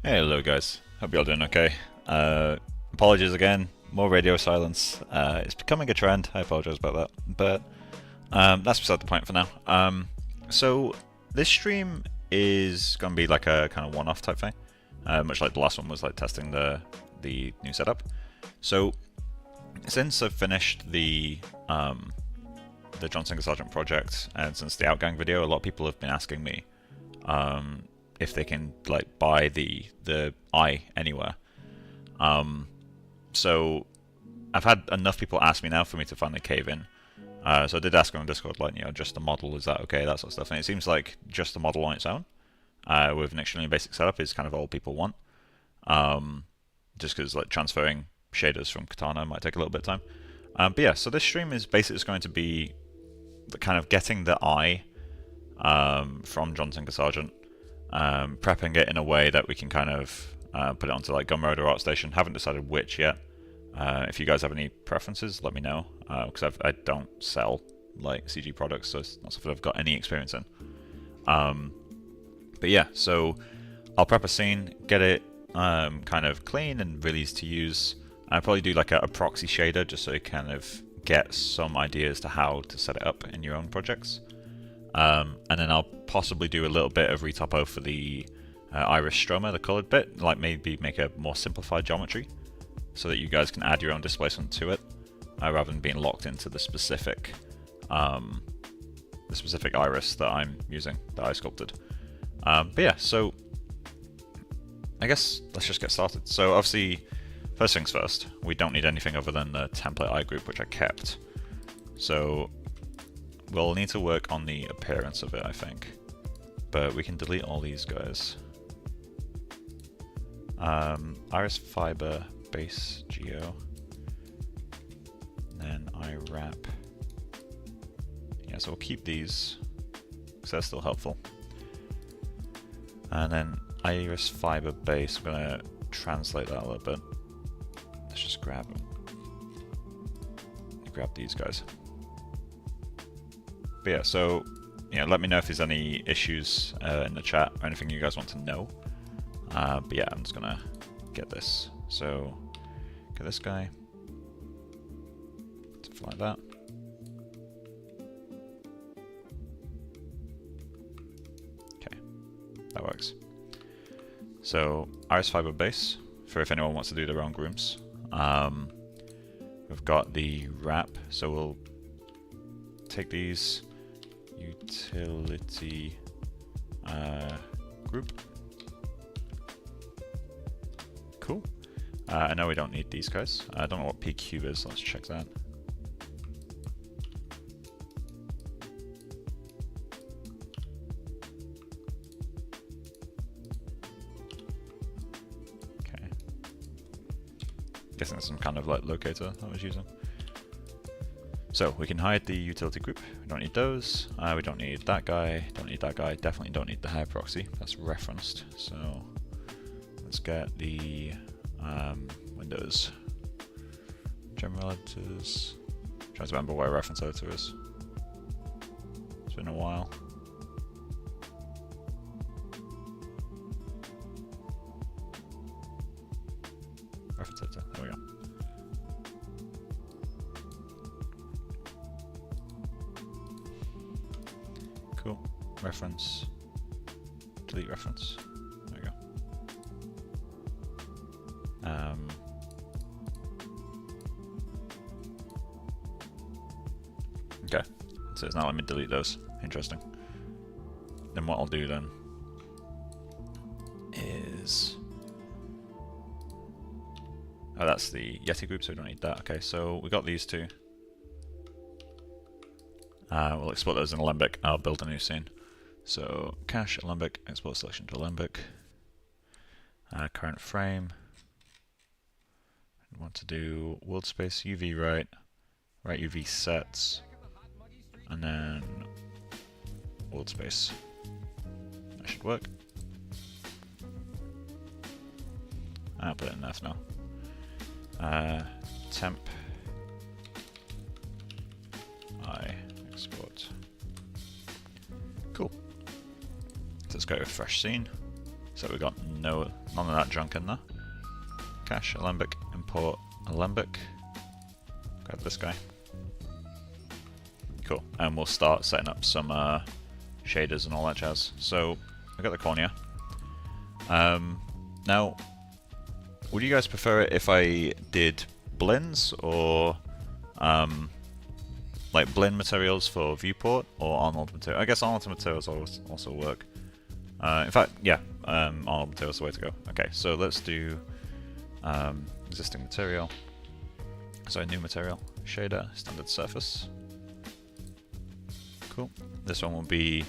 Hello guys, hope you're all doing okay. Apologies again, more radio silence. It's becoming a trend, I apologize about that, but that's beside the point for now. So this stream is going to be like a kind of one-off type thing, much like the last one was like testing the new setup. So since I've finished the Johnson Sargent project, and since the outgang video, a lot of people have been asking me if they can like buy the eye anywhere. So I've had enough people ask me now for me to finally cave in. So I did ask on Discord, like, just the model, is that okay, that sort of stuff. And it seems like just the model on its own, with an extremely basic setup, is kind of all people want. Just because like transferring shaders from Katana might take a little bit of time. But yeah, so this stream is basically just going to be the kind of getting the eye from Johnson Sargent, prepping it in a way that we can kind of put it onto like Gumroad or ArtStation. Haven't decided which yet. If you guys have any preferences, let me know, because I don't sell like CG products, so it's not something I've got any experience in. But yeah, so I'll prep a scene, get it kind of clean and really easy to use. I'll probably do like a proxy shader just so you kind of get some ideas to how to set it up in your own projects. And then I'll possibly do a little bit of retopo for the iris stroma, the colored bit, like maybe make a more simplified geometry so that you guys can add your own displacement to it, rather than being locked into the specific iris that I'm using, that I sculpted. But yeah, so I guess let's just get started. So obviously, first things first, we don't need anything other than the template eye group, which I kept. So we'll need to work on the appearance of it, I think. But we can delete all these guys. Iris fiber base geo. Then I wrap. Yeah, so we'll keep these because they're still helpful. And then iris fiber base, I'm gonna translate that a little bit. Let's just grab these guys. But yeah, so let me know if there's any issues in the chat or anything you guys want to know. But yeah, I'm just gonna get this. So get this guy, something like that. Okay, that works. So iris fiber base for if anyone wants to do their own grooms. We've got the wrap, so we'll take these utility group. Cool. I know we don't need these guys. I don't know what PQ is. Let's check that. Okay. Guessing it's some kind of like locator I was using. So we can hide the utility group. We don't need those. We don't need that guy. Don't need that guy. Definitely don't need the hair proxy. That's referenced. So let's get the Windows general editors. Trying to remember where a reference editor is. It's been a while. Reference editor. There we go. Cool. Reference. Delete reference. There we go. Okay, so it's not letting me delete those. Interesting. Then what I'll do then is... Oh, that's the Yeti group, so we don't need that. Okay, so we got these two. We'll export those in Alembic. I'll build a new scene. So cache Alembic, export selection to Alembic. Current frame. I want to do world space UV right UV sets, and then world space. That should work. I'll put it in there for now. Temp I export. Cool. So let's go to fresh scene. So we've got none of that junk in there. Cache, Alembic, import Alembic. Grab this guy. Cool. And we'll start setting up some shaders and all that jazz. So we've got the cornea. Now, would you guys prefer it if I did blends or like blend materials for viewport or Arnold material? I guess Arnold materials also work. In fact, yeah, Arnold material is the way to go. Okay, so let's do existing material. So new material, shader, standard surface. Cool. This one will be,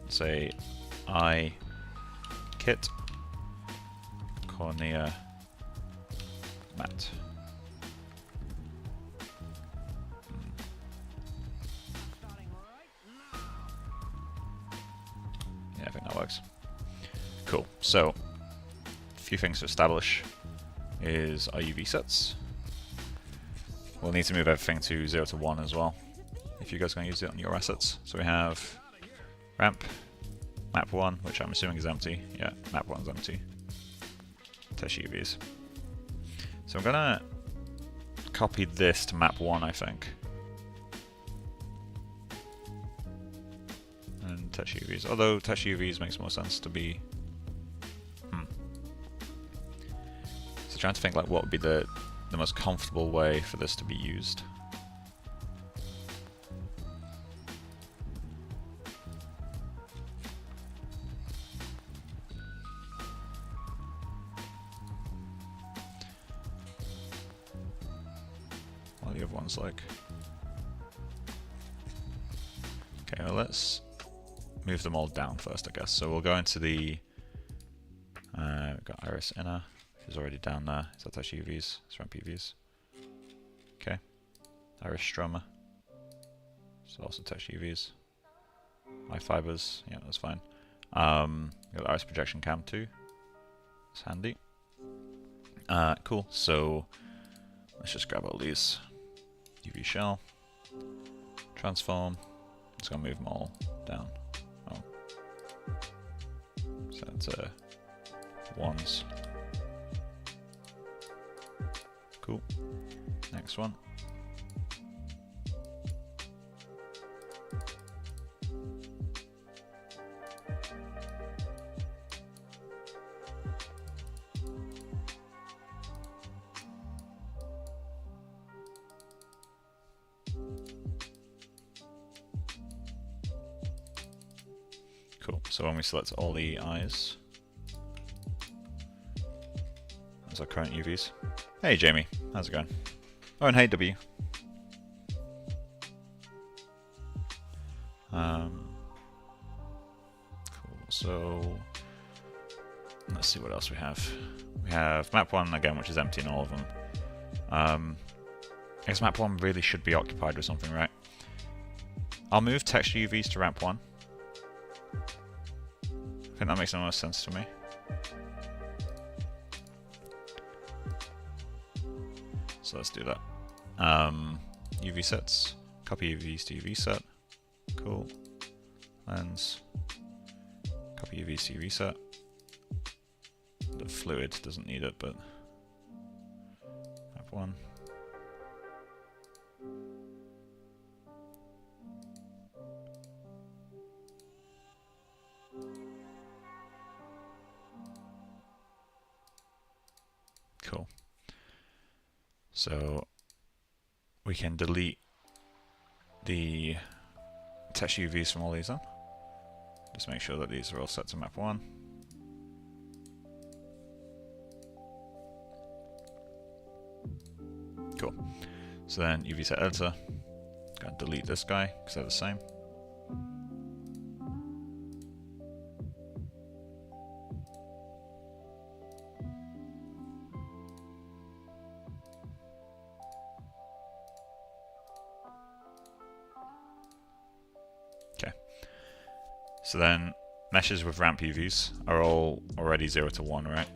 say, eye kit cornea matte. Yeah, I think that works. Cool. So, a few things to establish is our UV sets. We'll need to move everything to 0 to 1 as well, if you guys are going to use it on your assets. So we have ramp, map 1, which I'm assuming is empty. Yeah, map 1 is empty. Test UVs. So I'm going to copy this to map 1, I think. And test UVs. Although test UVs makes more sense to be... So trying to think like what would be the most comfortable way for this to be used. What are the other ones like? Okay, well let's move them all down first, I guess. So we'll go into the we've got iris inner. Is already down there. Is that touch UVs? It's ramp UVs. Okay. Iris stroma. So also touch UVs. Eye fibers. Yeah, that's fine. Got iris projection cam too. It's handy. Cool. So let's just grab all these. UV shell. Transform. It's gonna move them all down. Oh. So that's ones. Cool. Next one. Cool. So when we select all the eyes, that's our current UVs. Hey Jamie, how's it going? Oh, and hey W. Cool, so let's see what else we have. We have map 1 again, which is empty in all of them. I guess map 1 really should be occupied with something, right? I'll move texture UVs to ramp 1. I think that makes the most sense to me. So let's do that. UV sets, copy UVs to UV set. Cool. Lens, copy UVs to UV set. The fluid doesn't need it, but map 1. Cool. So we can delete the test UVs from all these then. Just make sure that these are all set to map 1. Cool. So then UV set editor, gotta delete this guy because they're the same. So then meshes with ramp UVs are all already 0 to 1, right?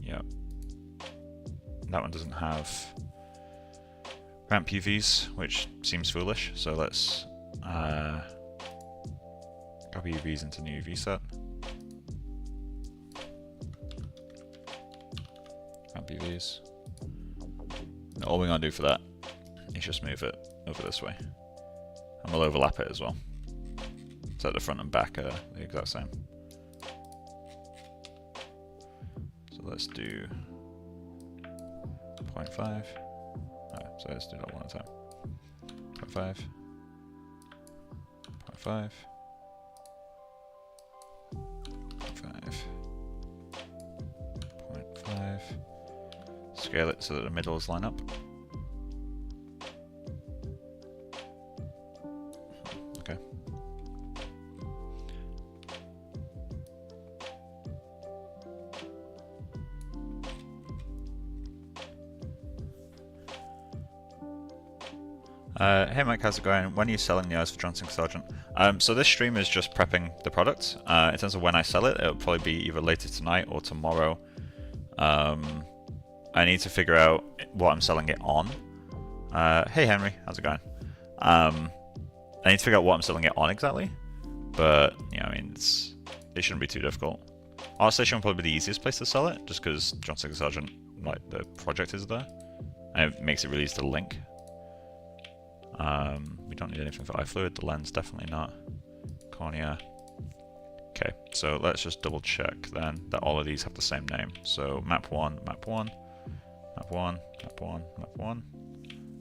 Yeah. That one doesn't have ramp UVs, which seems foolish, so let's copy UVs into new UV set. Ramp UVs. And all we're going to do for that is just move it over this way. And we'll overlap it as well. So the front and back are the exact same. So let's do 0.5. Oh, so let's do that one at a time. 0.5. 0.5. 0.5. Scale it so that the middles line up. Okay. Hey Mike, how's it going? When are you selling the eyes for Johnson Sargent? So this stream is just prepping the product. In terms of when I sell it, it'll probably be either later tonight or tomorrow. I need to figure out what I'm selling it on. Hey Henry, how's it going? I need to figure out what I'm selling it on exactly. But, yeah, I mean, it shouldn't be too difficult. ArtStation will probably be the easiest place to sell it, just because Johnson Sargent, like, the project is there. And it makes it really easy to link. We don't need anything for eye fluid, the lens definitely not. Cornea. Okay, so let's just double check then that all of these have the same name. So map 1, map 1, map 1, map 1, map 1.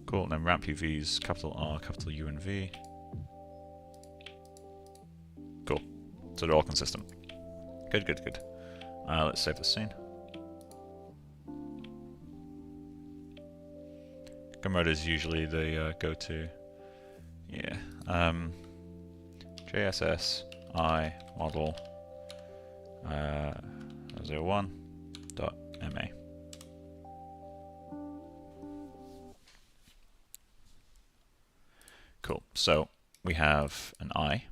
Cool, and then ramp UVs, capital R, capital U and V. Cool, so they're all consistent. Good, good, good. Let's save the scene. Gun mode is usually the go-to. Yeah. JSS I model 01.ma. Cool. So we have an eye.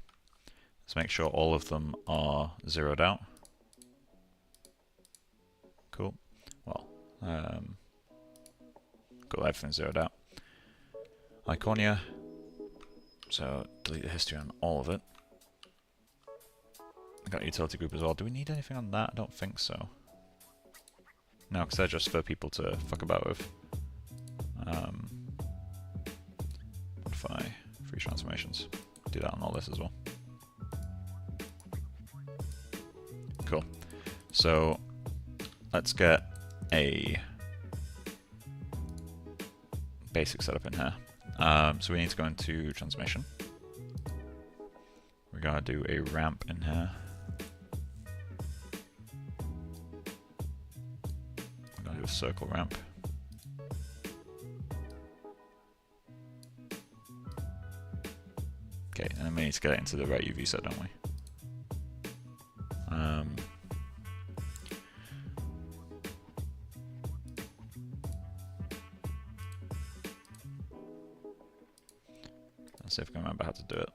Let's make sure all of them are zeroed out. Cool. Well, cool, everything's zeroed out. Eye cornea. So delete the history on all of it. I got a utility group as well. Do we need anything on that? I don't think so. No, because they're just for people to fuck about with. Modify free transformations. Do that on all this as well. Cool. So let's get a basic setup in here. So we need to go into transformation. We're gonna do a ramp in here. We're gonna do a circle ramp. Okay, and then we need to get it into the right UV set, don't we? Let's see if I can remember how to do it.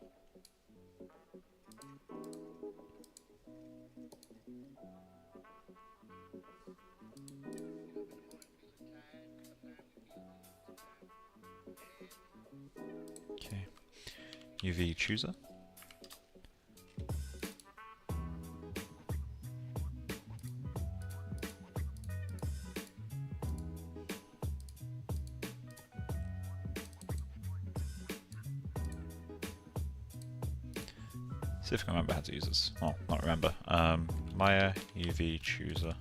Okay, UV chooser. See if I can remember how to use this. Well, not remember. Maya UV chooser.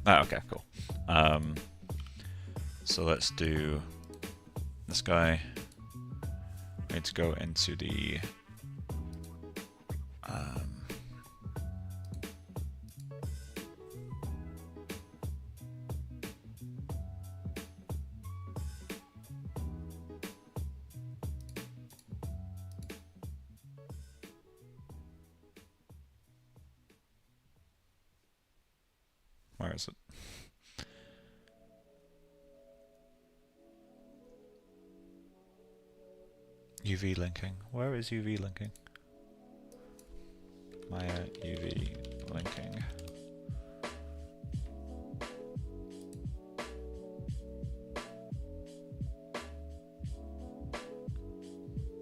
Ah, okay, cool. So let's do this guy. We need to go into the where is it? UV linking. Where is UV linking? Maya UV linking.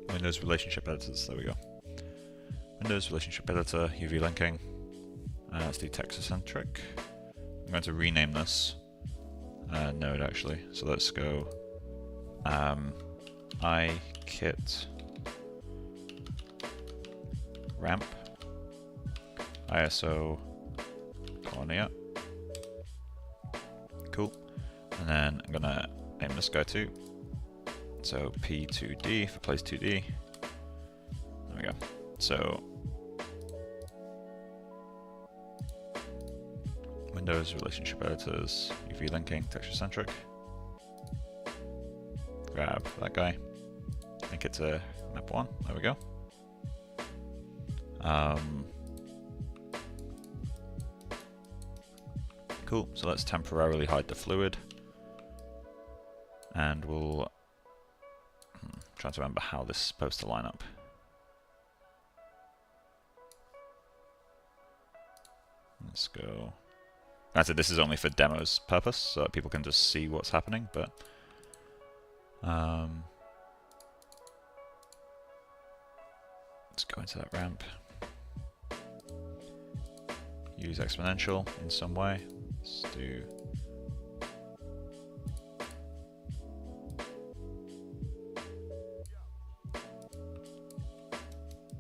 Windows relationship editors, there we go. Windows relationship editor, UV linking. Let's do text-centric. I'm going to rename this node actually. So let's go ikit ramp ISO cornea. Cool. And then I'm gonna name this guy too. So P2D for place 2D. There we go. So Windows relationship editors, UV linking, texture-centric. Grab that guy, link it to map 1. There we go. Cool. So let's temporarily hide the fluid, and we'll try to remember how this is supposed to line up. Let's go. Granted, this is only for demo's purpose, so that people can just see what's happening, but let's go into that ramp. Use exponential in some way. Let's do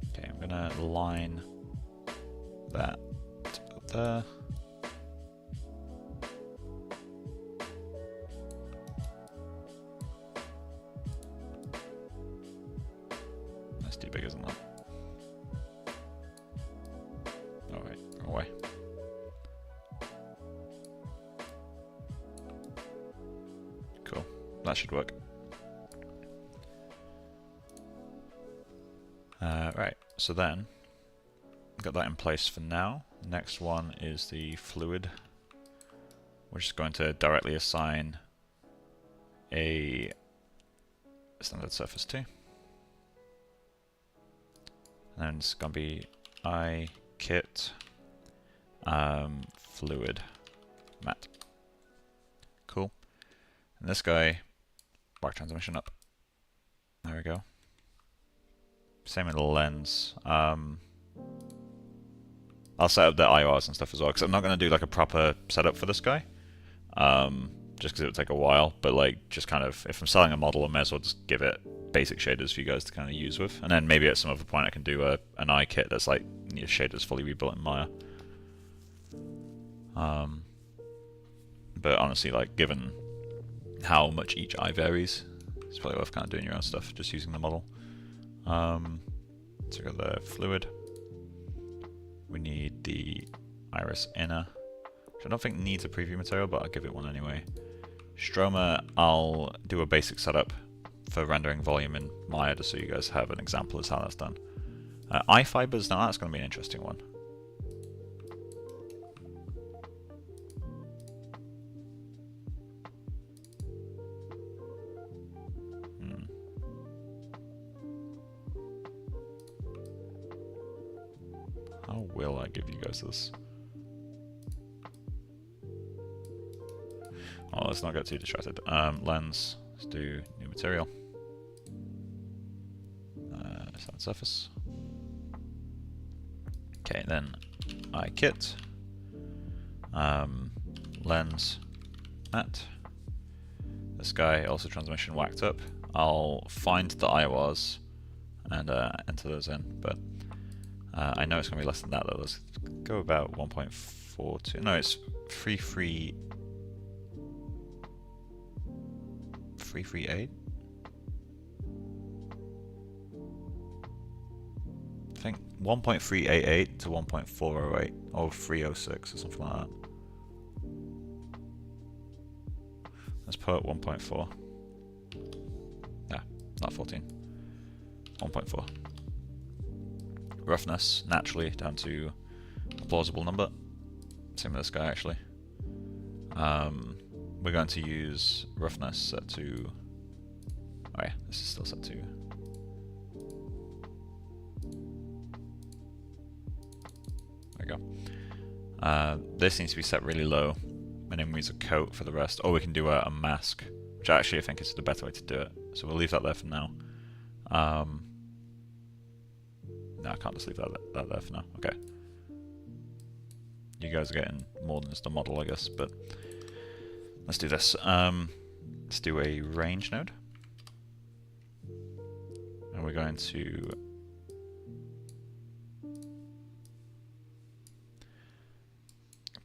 okay, I'm gonna line that up there. That's too big, isn't that? Oh wait, wrong way. Cool, that should work. Right, so then got that in place for now. Next one is the fluid. We're just going to directly assign a standard surface to. And then it's going to be ikit fluid mat. Cool. And this guy, black transmission up. There we go. Same with the lens. I'll set up the IORs and stuff as well, because I'm not going to do like a proper setup for this guy, just because it would take a while. But like, just kind of, if I'm selling a model, I may as well just give it basic shaders for you guys to kind of use with, and then maybe at some other point I can do an iKit that's like shaders fully rebuilt in Maya. But honestly, like given how much each eye varies, it's probably worth kind of doing your own stuff, just using the model. So we got the fluid. We need the iris inner, which I don't think needs a preview material, but I'll give it one anyway. Stroma, I'll do a basic setup for rendering volume in Maya, just so you guys have an example of how that's done. Eye fibers, now that's going to be an interesting one. How will I give you guys this? Oh, let's not get too distracted. Lens, let's do new material. Standard surface. Okay, then ikit. Lens, mat. This guy, also transmission whacked up. I'll find the IORs and enter those in, but I know it's going to be less than that though. Let's go about 1.42. No, it's 338. I think 1.388 to 1.408 or 306 or something like that. Let's put 1.4. Yeah, not 14. 1.4. Roughness, naturally, down to a plausible number. Same with this guy, actually. We're going to use roughness set to... Oh yeah, this is still set to... we go. This needs to be set really low, and then we use a coat for the rest. Or we can do a mask, which actually I think is the better way to do it. So we'll leave that there for now. No, I can't just leave that there for now. Okay. You guys are getting more than just a model, I guess, but let's do this. Let's do a range node. And we're going to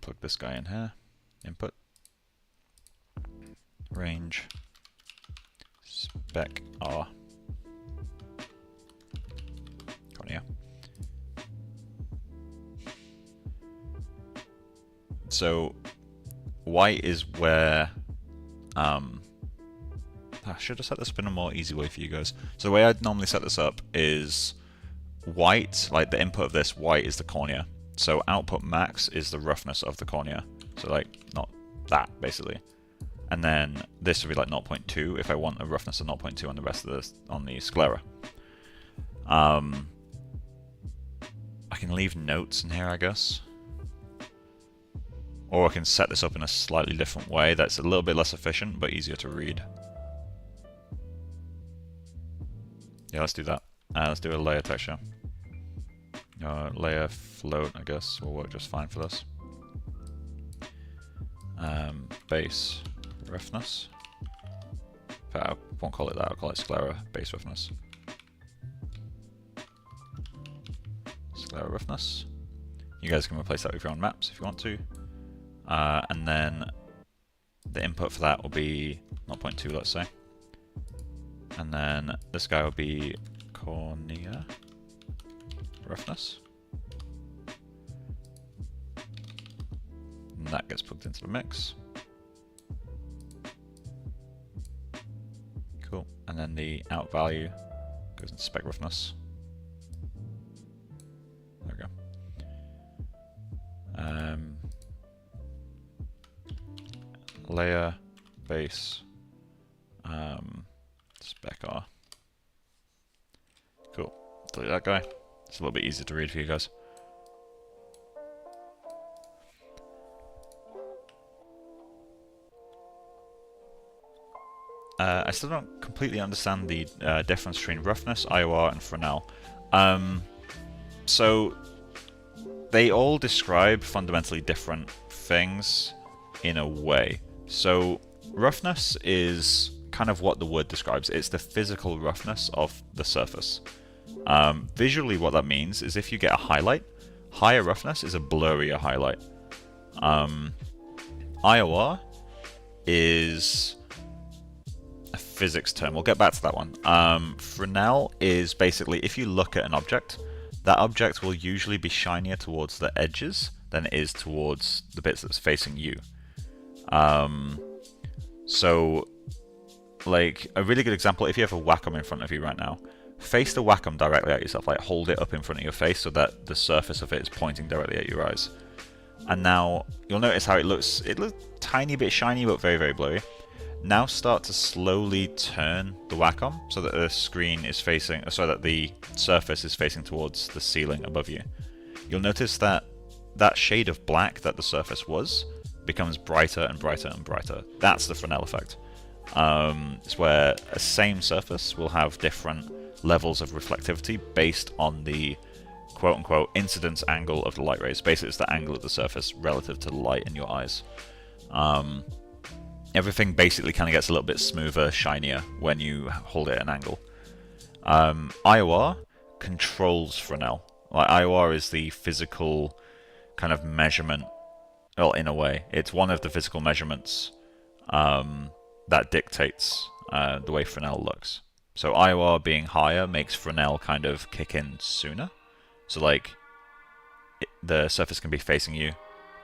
plug this guy in here. Input. Range. Spec R. Cornea. So white is where I should have set this up in a more easy way for you guys. So the way I'd normally set this up is white, like the input of this, white is the cornea. So output max is the roughness of the cornea. So like not that basically. And then this would be like 0.2 if I want a roughness of 0.2 on the rest of this on the sclera. I can leave notes in here, I guess. Or I can set this up in a slightly different way that's a little bit less efficient but easier to read. Yeah, let's do that. Let's do a layer texture. Layer float, I guess, will work just fine for this. Base roughness. I won't call it that, I'll call it sclera base roughness. Sclera roughness. You guys can replace that with your own maps if you want to. And then the input for that will be 0.2, let's say. And then this guy will be cornea roughness. And that gets plugged into the mix. Cool. And then the out value goes into spec roughness. There we go. Layer base spec R. Cool. Delete that guy. It's a little bit easier to read for you guys. I still don't completely understand the difference between roughness, IOR, and Fresnel. So they all describe fundamentally different things in a way. So roughness is kind of what the word describes. It's the physical roughness of the surface. Visually what that means is if you get a highlight, higher roughness is a blurrier highlight. IOR is a physics term. We'll get back to that one. Fresnel is basically if you look at an object, that object will usually be shinier towards the edges than it is towards the bits that's facing you. So like a really good example, if you have a Wacom in front of you right now, face the Wacom directly at yourself, like hold it up in front of your face so that the surface of it is pointing directly at your eyes. And now you'll notice how it looks a tiny bit shiny but very, very blurry. Now start to slowly turn the Wacom so that the screen is facing, so that the surface is facing towards the ceiling above you. You'll notice that that shade of black that the surface was becomes brighter and brighter and brighter. That's the Fresnel effect. It's where a same surface will have different levels of reflectivity based on the quote-unquote incidence angle of the light rays. Basically, it's the angle of the surface relative to the light in your eyes. Everything basically kind of gets a little bit smoother, shinier when you hold it at an angle. IOR controls Fresnel. Like, IOR is the physical kind of measurement. Well, in a way, it's one of the physical measurements that dictates the way Fresnel looks. So IOR being higher makes Fresnel kind of kick in sooner. So like, the surface can be facing you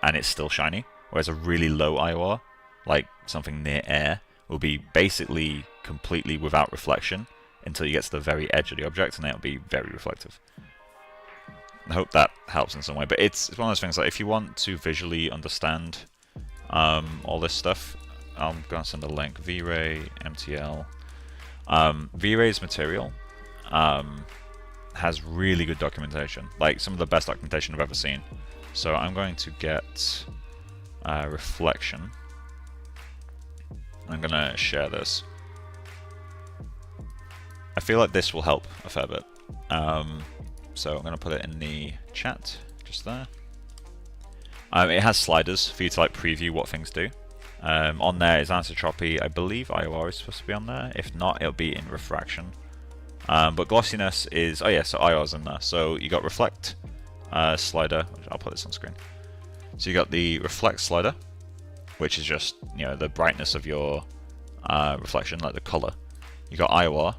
and it's still shiny, whereas a really low IOR, like something near air, will be basically completely without reflection until you get to the very edge of the object, and then it'll be very reflective. I hope that helps in some way, but it's one of those things, like if you want to visually understand all this stuff, I'm going to send a link. V-Ray, MTL. V-Ray's material has really good documentation, like some of the best documentation I've ever seen. So I'm going to get reflection. I'm going to share this. I feel like this will help a fair bit. So I'm going to put it in the chat, just there. It has sliders for you to like preview what things do. On there is anisotropy. I believe IOR is supposed to be on there. If not, it'll be in refraction. But glossiness is, oh yeah, so IOR's in there. So you got reflect slider. I'll put this on screen. So you got the reflect slider, which is just, you know, the brightness of your reflection, like the color. You got IOR,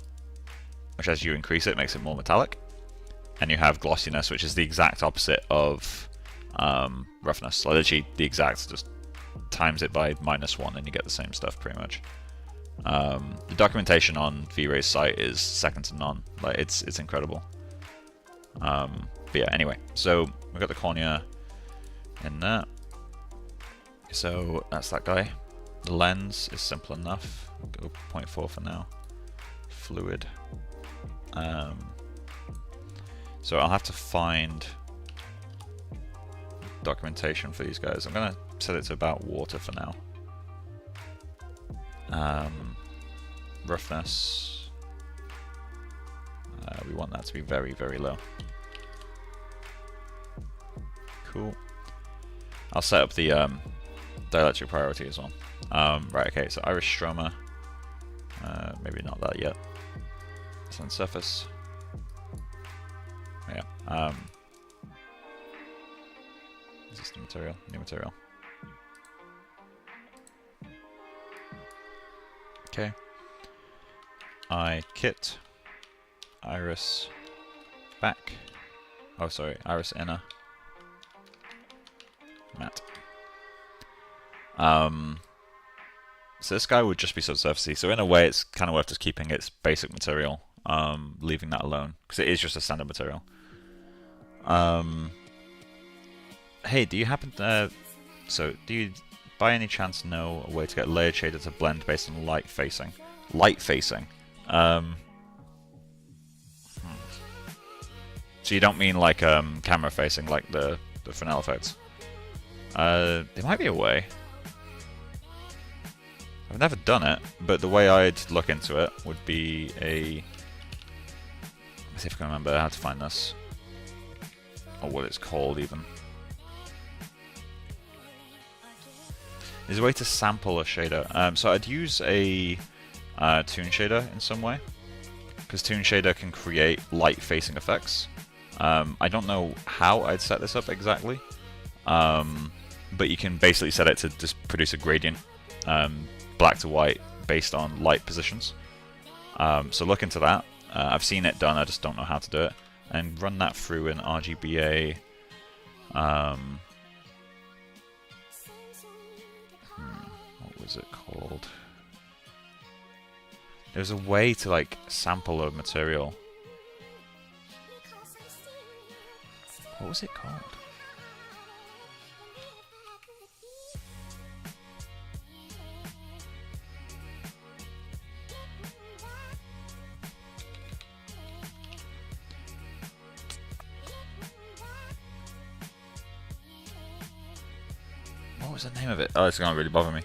which as you increase it makes it more metallic, and you have glossiness, which is the exact opposite of roughness. So literally the exact, just times it by -1 and you get the same stuff pretty much. The documentation on V-Ray's site is second to none. Like it's incredible. But yeah, anyway, so we've got the cornea in there. So that's that guy. The lens is simple enough. We'll go 0.4 for now. Fluid. So I'll have to find documentation for these guys. I'm gonna set it to about water for now. Roughness. We want that to be very, very low. Cool. I'll set up the dielectric priority as well. Right, okay, so iris stroma. Maybe not that yet. Sun surface. Yeah. Is this the material? New material. Okay. Eye kit. Iris back. Oh, sorry. Iris inner. Matte. So this guy would just be subsurfacey. So in a way, it's kind of worth just keeping its basic material, leaving that alone, because it is just a standard material. Hey, do you happen to... so, do you by any chance know a way to get layered shader to blend based on light facing? Light facing? So you don't mean like camera facing, like the Fresnel effects? There might be a way. I've never done it, but the way I'd look into it would be a... let's see if I can remember how to find this. Or what it's called, even. There's a way to sample a shader. So I'd use a toon shader in some way, because toon shader can create light-facing effects. I don't know how I'd set this up exactly, but you can basically set it to just produce a gradient, black to white, based on light positions. So look into that. I've seen it done, I just don't know how to do it. And run that through in RGBA. What was it called? There's a way to like sample a material. What was it called? What was the name of it? Oh, it's gonna really bother me.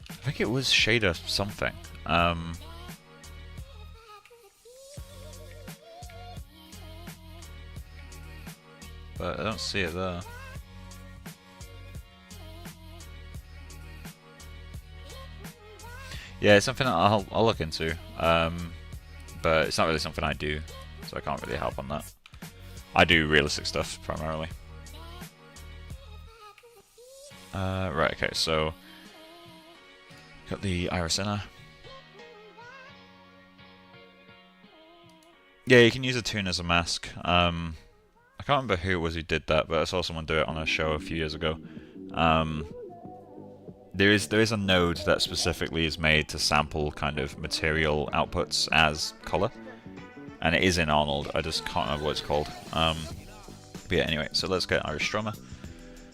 I think it was shader something. But I don't see it there. Yeah, it's something that I'll look into. But it's not really something I do, so I can't really help on that. I do realistic stuff primarily. Right, okay, so got the iris inner. Yeah, you can use a toon as a mask. I can't remember who it was who did that, but I saw someone do it on a show a few years ago. There is a node that specifically is made to sample kind of material outputs as color, and it is in Arnold. I just can't remember what it's called. But yeah, anyway, so let's get iris stroma.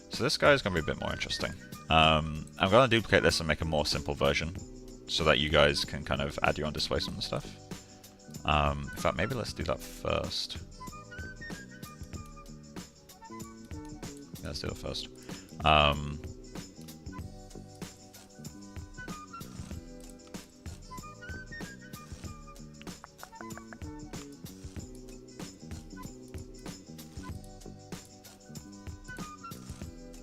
So this guy is going to be a bit more interesting. I'm going to duplicate this and make a more simple version, so that you guys can kind of add your own displacement and stuff. In fact, maybe let's do that first. let's do it first.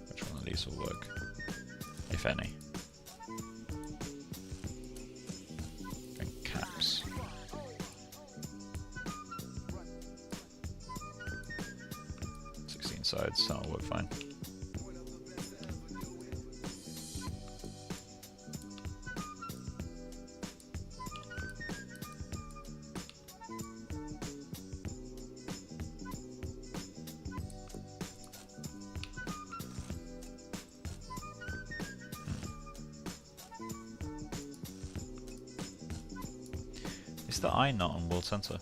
Which one of these will work, if any? And caps. Sides, that'll work fine. Is the eye not on world center?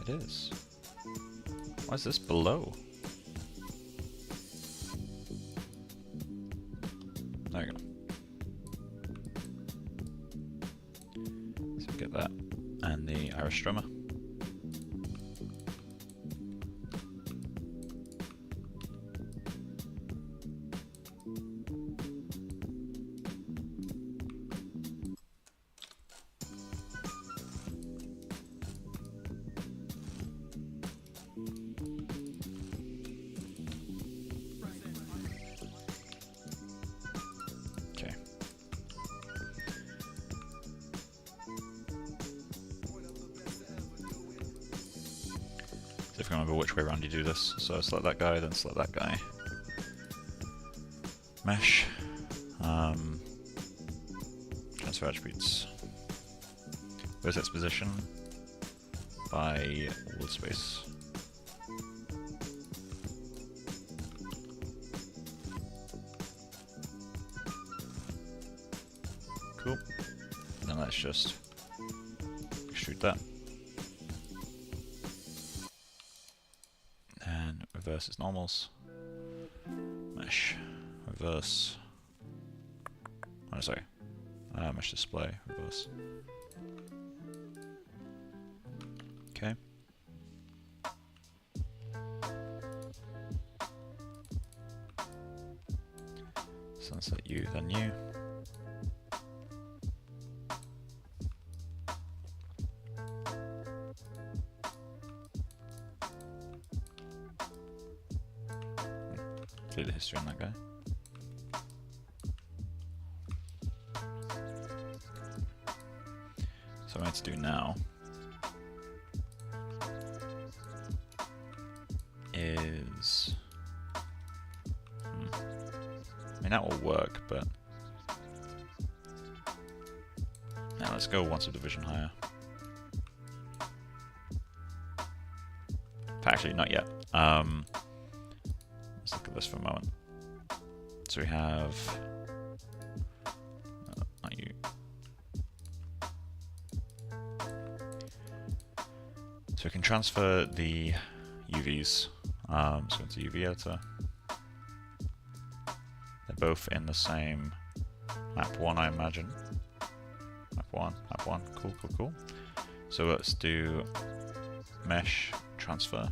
It is. Why is this below? There we go. So get that. And the iris stroma. If you can remember which way around you do this. So select that guy, then select that guy. Mesh. Transfer attributes. Vertex position by world space. Cool. Then let's just extrude that. Reverse its normals. Mesh. Reverse. Oh, sorry. Mesh display. Reverse. Okay. Sunset U, then U. The history on that guy. So what I need to do now is I mean that will work, but now let's go one subdivision higher. Actually, not yet. Let's look at this for a moment. So we have not you. So we can transfer the UVs. So into UV editor. They're both in the same map 1, I imagine. Map 1, map 1. Cool, cool, cool. So let's do mesh transfer.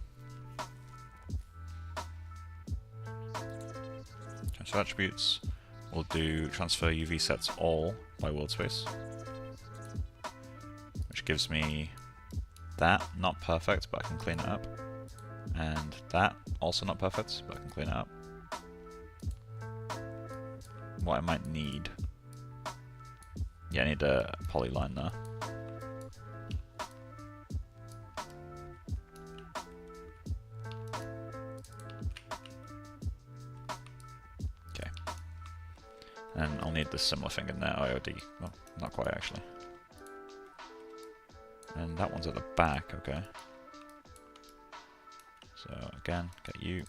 Transfer attributes. We'll do transfer UV sets all by world space, which gives me that, not perfect, but I can clean it up. And that, also not perfect, but I can clean it up. What I might need. Yeah, I need a polyline there. Okay. And I'll need the similar thing in there, IOD. Well, not quite actually. And that one's at the back, okay. So again, get you.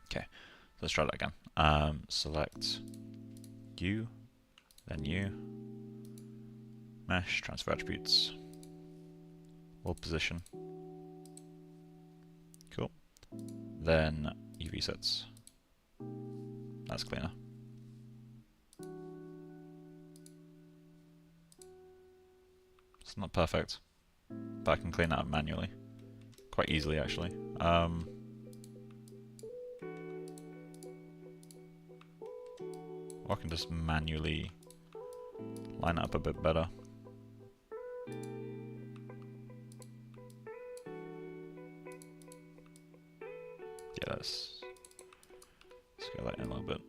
Okay, so let's try that again. Select you, then you, mesh, transfer attributes, world position. Cool. Then UV sets. that's cleaner. It's not perfect, but I can clean that up manually. Quite easily, actually. Or I can just manually line it up a bit better. Yeah, let's scale that in a little bit.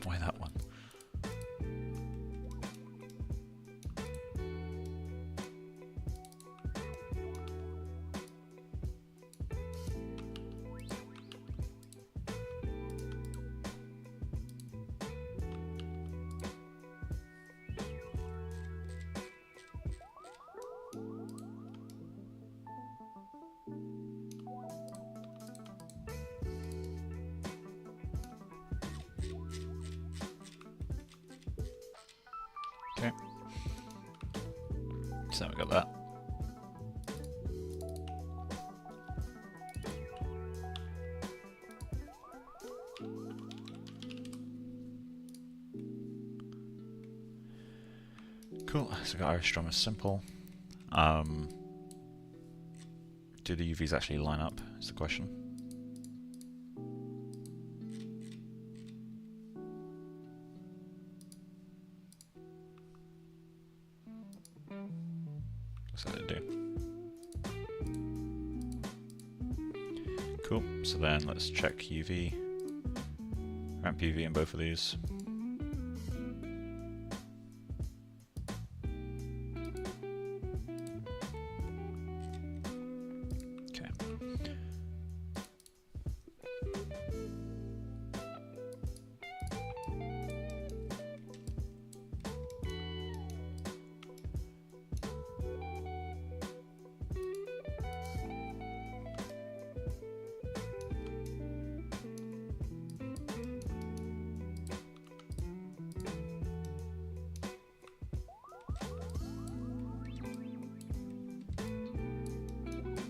Why that one? Okay. So we got that. Cool, so we got our stroma simple. Do the UVs actually line up, is the question. Looks like they do. Cool, so then let's check UV. Ramp UV in both of these.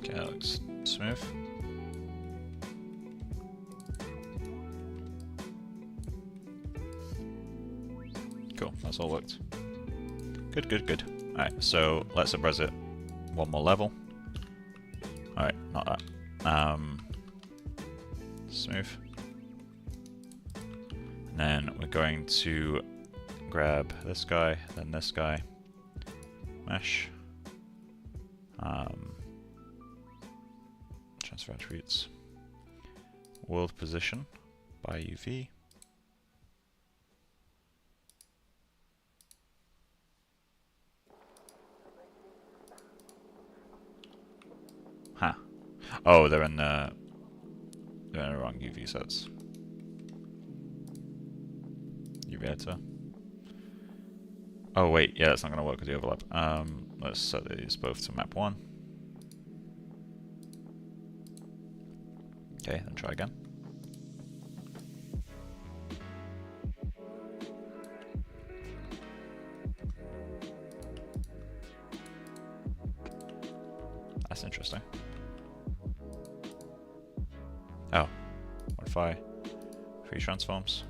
Okay, that looks smooth. Cool, that's all worked. Good, good, good. Alright, so let's upres it one more level. Alright, not that. Smooth. And then we're going to grab this guy, then this guy. Mesh. Transfer attributes. World position by UV. Huh. Oh, they're in the wrong UV sets. UV editor. Oh wait, yeah, that's not going to work with the overlap. Let's set these both to map 1. Okay, then try again. That's interesting. Oh, modify free transforms.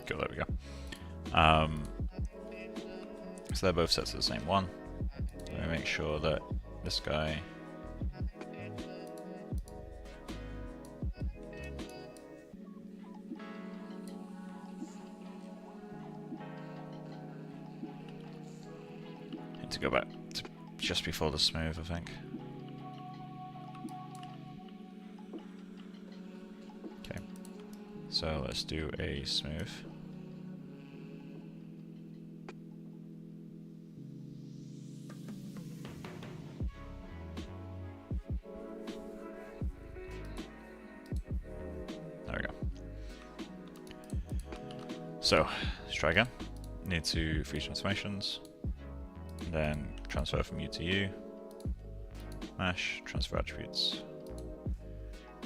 Cool, there we go. So they're both set to the same one. Let me make sure that this guy need to go back to just before the smooth, I think. Okay, so let's do a smooth. So let's try again. Need to freeze transformations, and then transfer from U to U. Mesh, transfer attributes.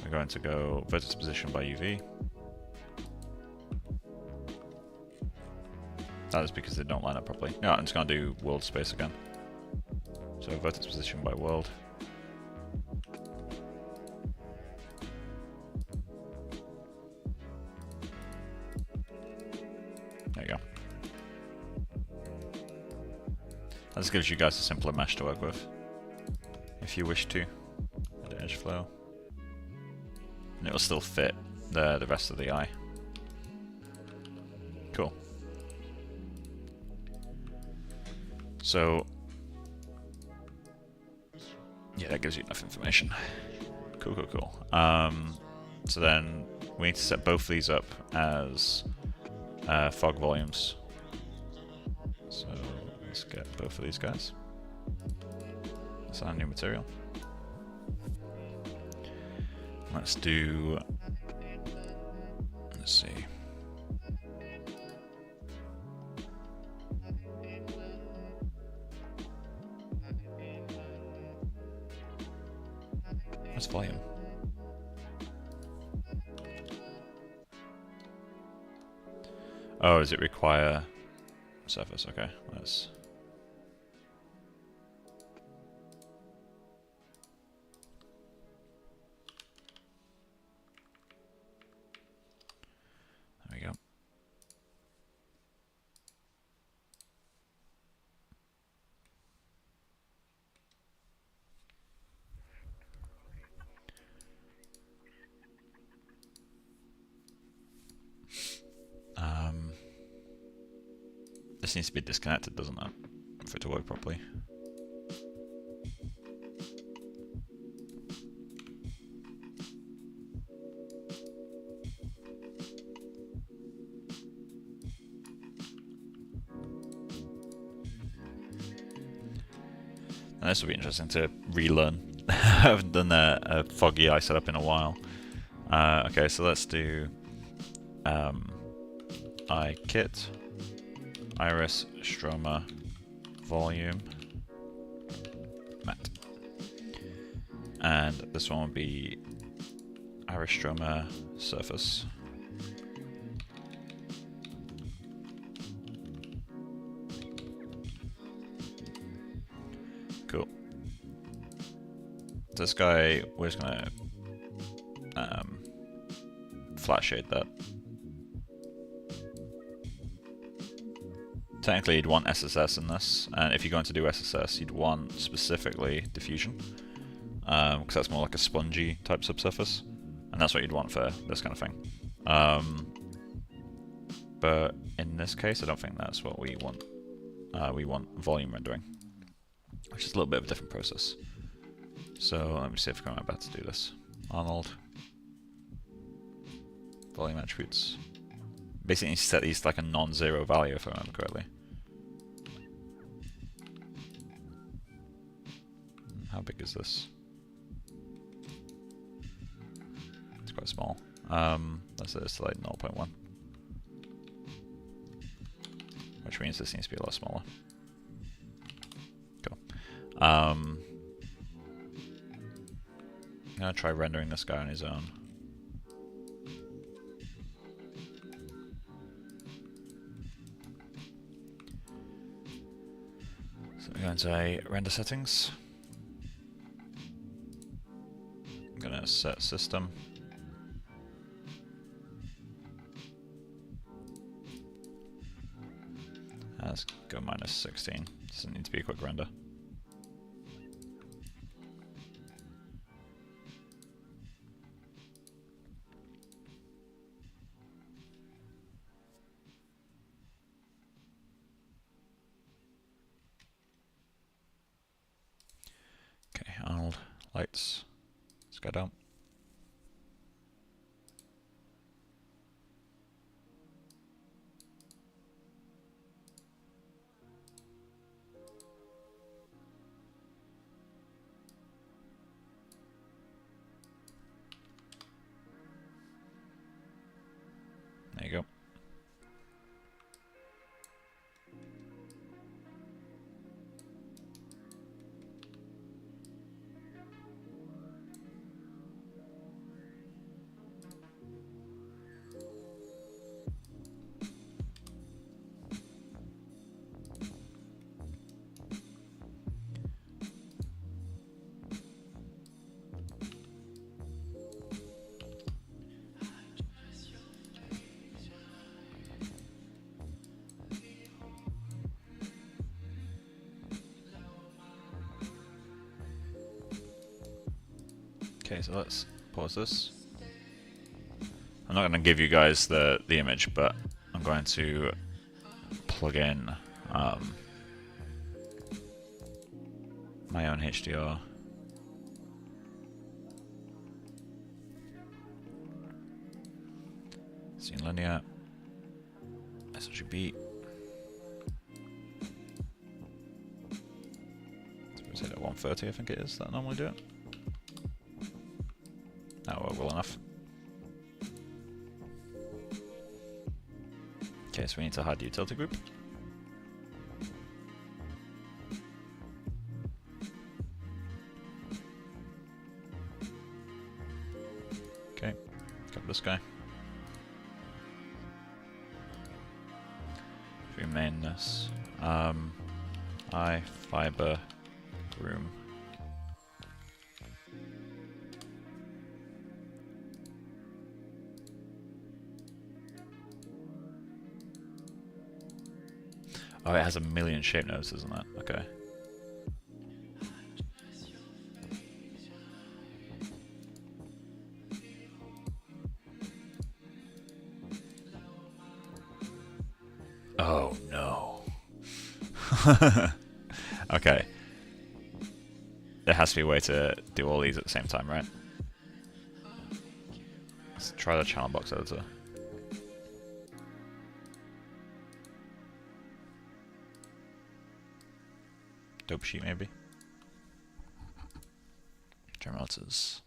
We're going to go vertex position by UV. That is because they don't line up properly. No, I'm just going to do world space again. So vertex position by world. There you go. That just gives you guys a simpler mesh to work with, if you wish to. Add edge flow. And it will still fit the rest of the eye. Cool. So, yeah, that gives you enough information. Cool, cool, cool. So then we need to set both of these up as fog volumes. So let's get both of these guys. Let's add new material. Let's do, let's see. What's volume? Oh, does it require surface? Okay, let's. There we go. This needs to be disconnected, doesn't it? For it to work properly. And this will be interesting to relearn. I haven't done a foggy eye setup in a while. Okay, so let's do eye kit, iris, stroma, volume, matte. And this one will be iris, stroma, surface. Cool. This guy, we're just gonna flat shade that. Technically you'd want SSS in this, and if you're going to do SSS you'd want specifically diffusion, because that's more like a spongy type subsurface, and that's what you'd want for this kind of thing. But in this case I don't think that's what we want. We want volume rendering, which is a little bit of a different process. So let me see if I can remember how to do this. Arnold, volume attributes. Basically, you set these to like a non-zero value if I remember correctly. How big is this? It's quite small. Let's set this to like 0.1. Which means this needs to be a lot smaller. Cool. I'm gonna try rendering this guy on his own. So we're going to render settings. I'm gonna set system. Let's go -16. Doesn't need to be a quick render. Okay, Arnold, lights, let's go down. There you go. Okay, so let's pause this. I'm not going to give you guys the image, but I'm going to plug in my own HDR. Scene linear. SRGB. Is it at 130? I think it is that I normally do it. Oh, well enough. Okay, so we need to hide the utility group. Okay, got this guy. Rename this I fiber room. Oh, it has a million shape nodes, doesn't it? Okay. Oh no. Okay. There has to be a way to do all these at the same time, right? Let's try the channel box editor. Dope sheet maybe. Generators.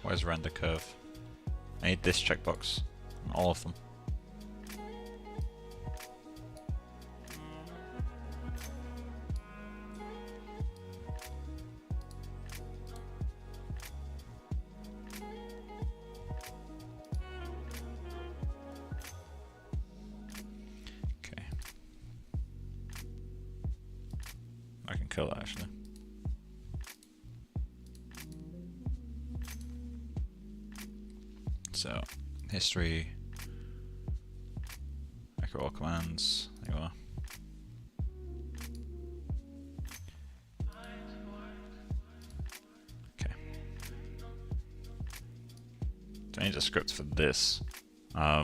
Where's render curve? I need this checkbox on all of them. Okay. I can kill that actually. So, history, echo all commands, there you are. Okay. Do I need a script for this? I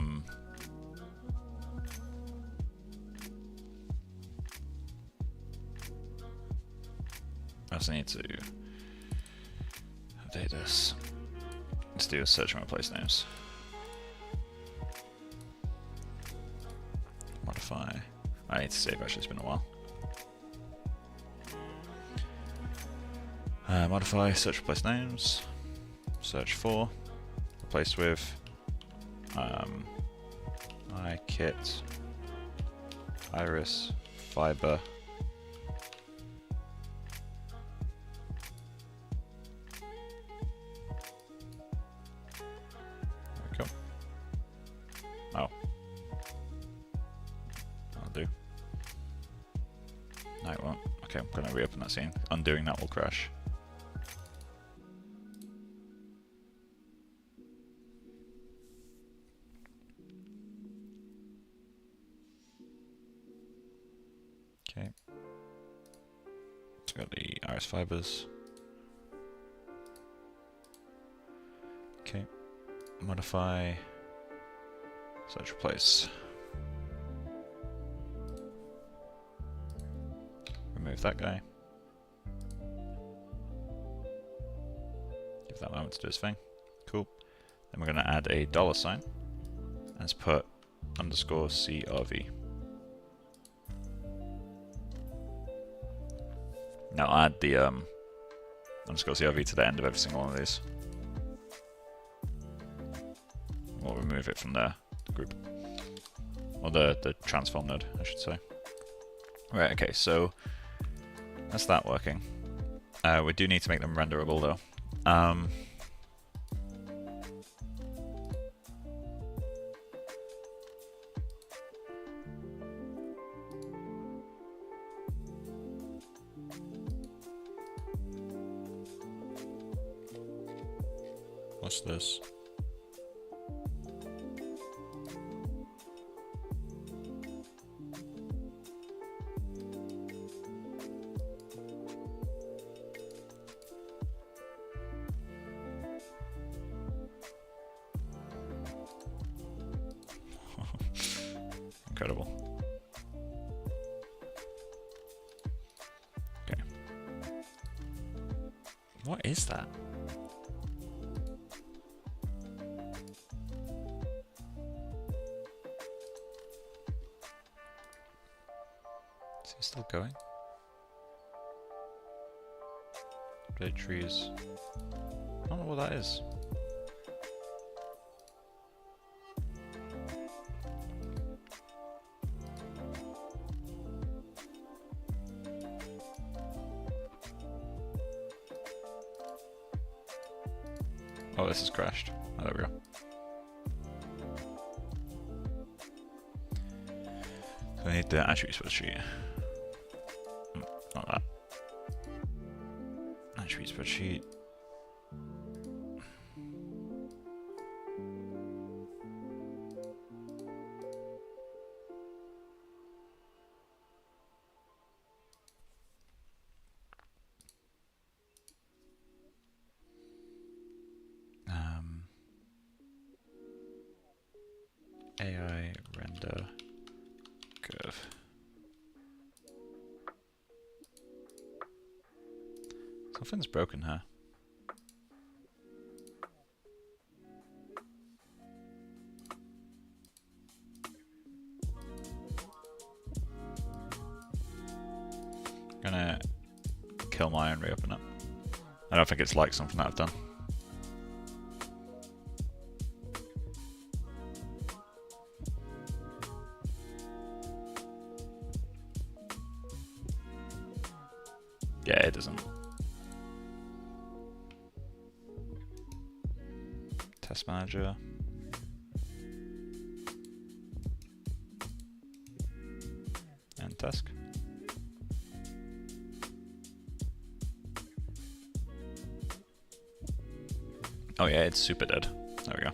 also need to update this. Let's do a search and replace names. Modify. I need to save, actually, it's been a while. Modify, search, replace names. Search for. Replace with. iKit. Iris. Fiber. Oh. That'll do. No, it won't. Okay, I'm going to reopen that scene. Undoing that will crash. Okay. So got the iris fibers. Okay. Modify. Search replace. Remove that guy. Give that moment to do his thing. Cool. Then we're going to add a $sign. And let's put underscore CRV. Now add the underscore CRV to the end of every single one of these. Or remove it from the group. Or the transform node, I should say. Right, okay, so that's that working. We do need to make them renderable though. What's this? Incredible. Okay. What is that? Is he still going? Blade trees. I don't know what that is. Oh, this has crashed. Oh, there we go. So I need the attribute spreadsheet. Not that. Attribute spreadsheet. AI render curve. Something's broken here. I'm gonna kill my and reopen it. I don't think it's like something that I've done. Yeah, it doesn't. Test manager. And task. Oh yeah, it's super dead. There we go.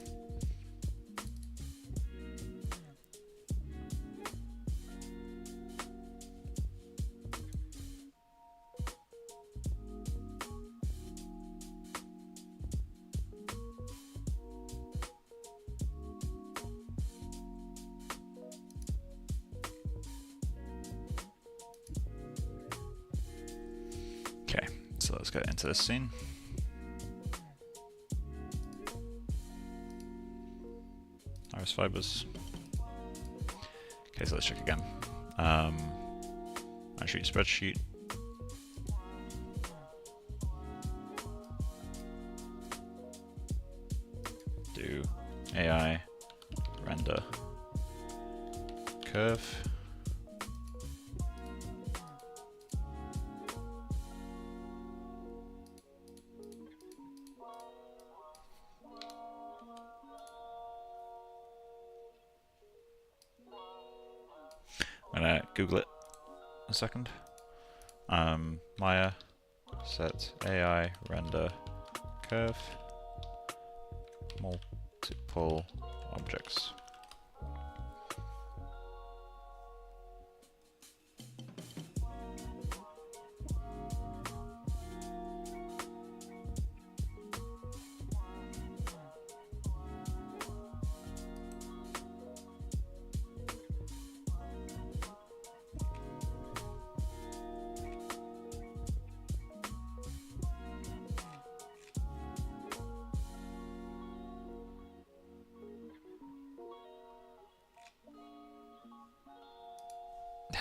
Okay, so let's get into this scene. Iris fibers. Okay, so let's check again. Attribute spreadsheet. Do AI render curve. I'm gonna Google it a second. Maya set AI render curve multiple objects.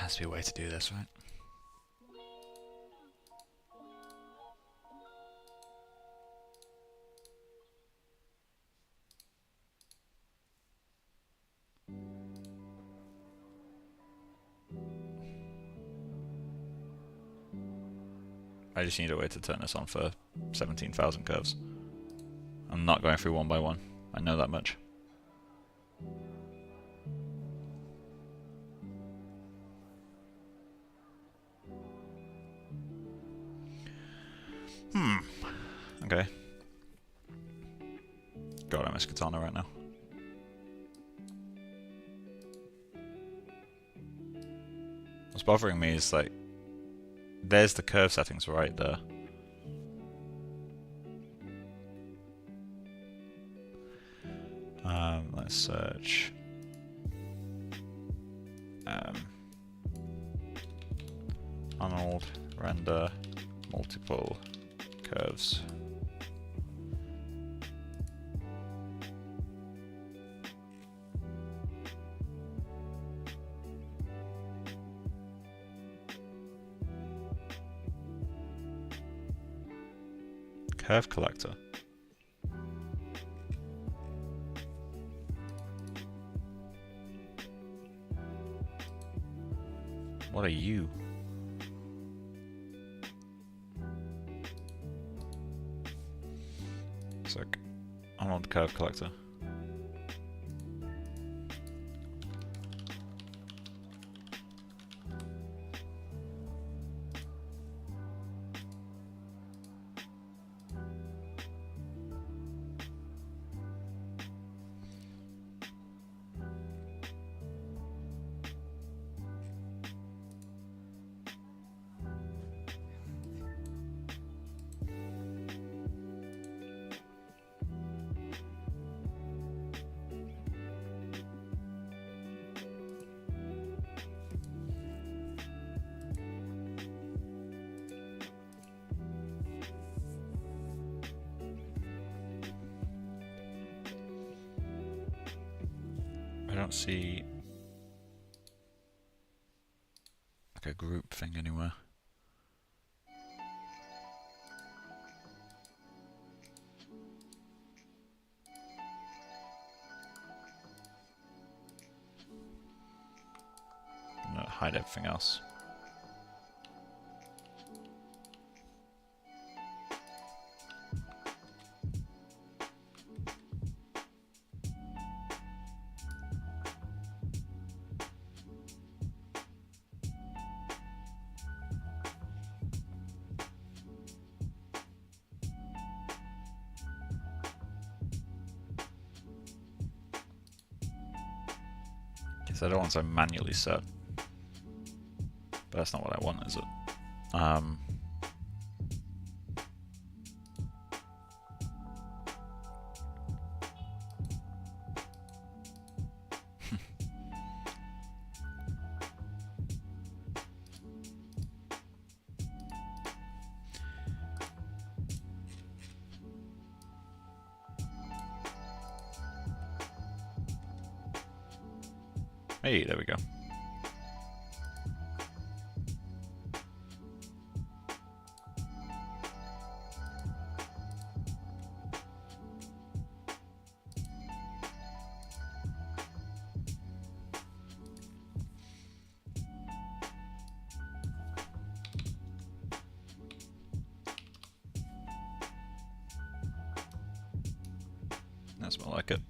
has to be a way to do this, right? I just need a way to turn this on for 17,000 curves. I'm not going through one by one. I know that much. Okay. God, I miss Katana right now. What's bothering me is like, there's the curve settings right there. Let's search. Arnold render multiple curves. Curve collector. What are you? It's like I'm on the curve collector. I don't see like a group thing anywhere. No, hide everything else. So I don't want to manually set, but that's not what I want, is it? Hey, there we go. That's more like it.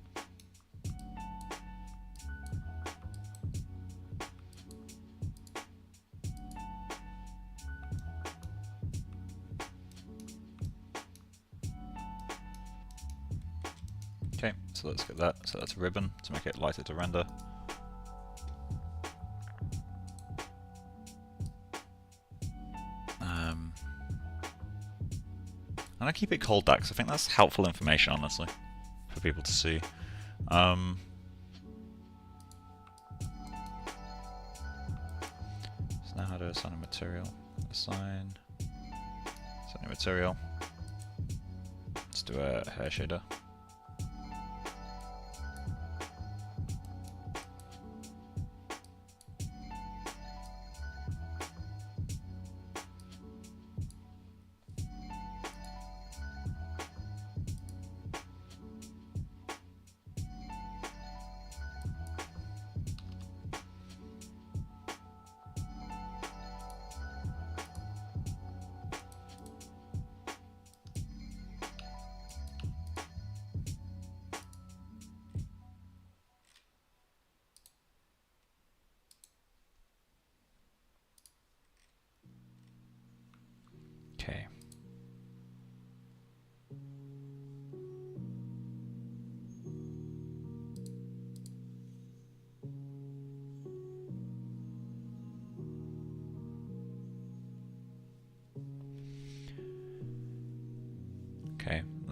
Okay, so let's get that. So that's a ribbon to make it lighter to render. And I keep it cold back, so I think that's helpful information, honestly, for people to see. So now how to assign a material? Assign a material. Let's do a hair shader.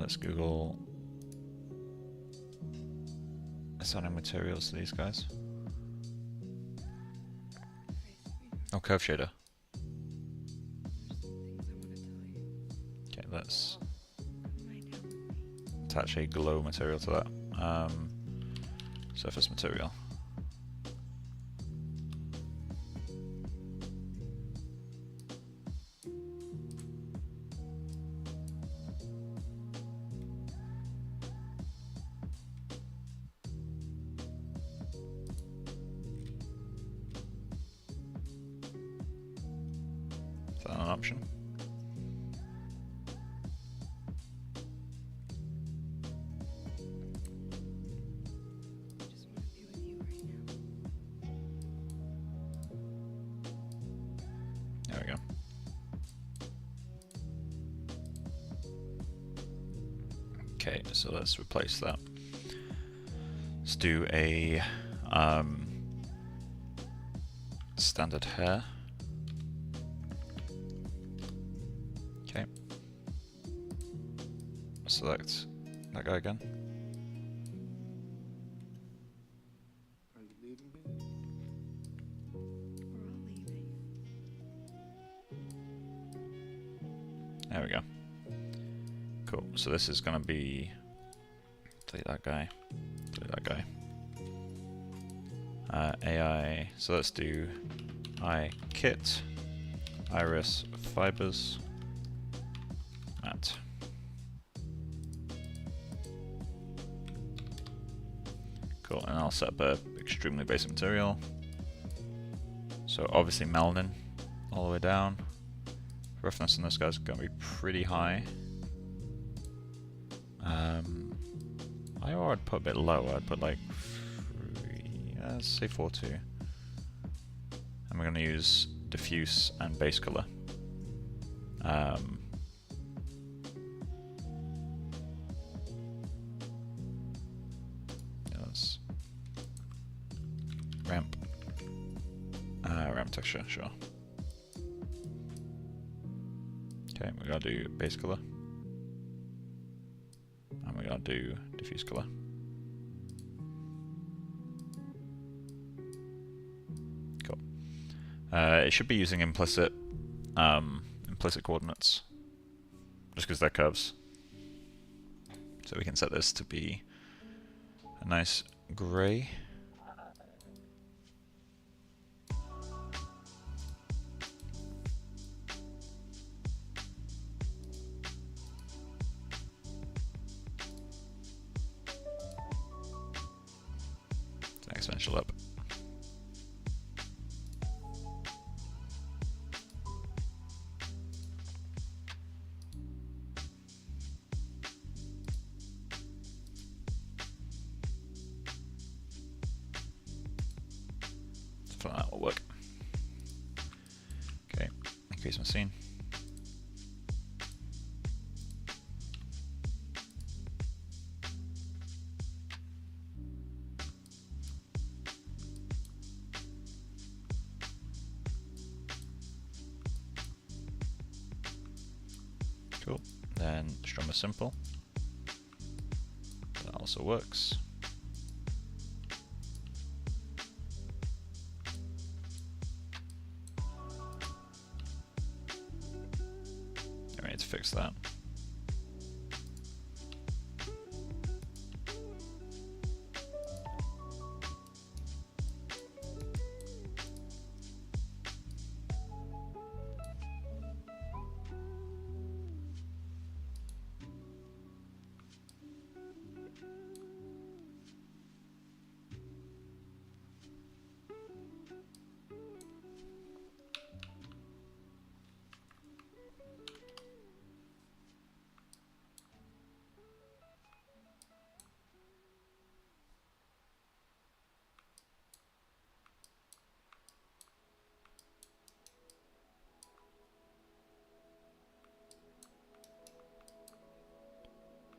let's Google assigning materials to these guys. Oh, curve shader. Okay, let's attach a glow material to that. Surface material. Is that an option? There we go. Okay, so let's replace that. Let's do a standard hair. Okay. Select that guy again. Are you leaving me? We're all leaving. There we go. Cool. So this is going to be delete that guy. Delete that guy. AI. So let's do eye kit, iris fibers, matte. Cool. And I'll set up a extremely basic material. So obviously melanin all the way down. Roughness on this guy's going to be pretty high. I'd put a bit lower. I'd put like let's say 4.2. And we're going to use diffuse and base color. Let's ramp. Ramp texture, sure. Okay, we gotta do base color. And we gotta do diffuse color. Cool. It should be using implicit coordinates, just because they're curves. So we can set this to be a nice gray. Exponential up. So that will work. Okay, increase my scene. Cool. Then stroma simple. That also works. I need to fix that.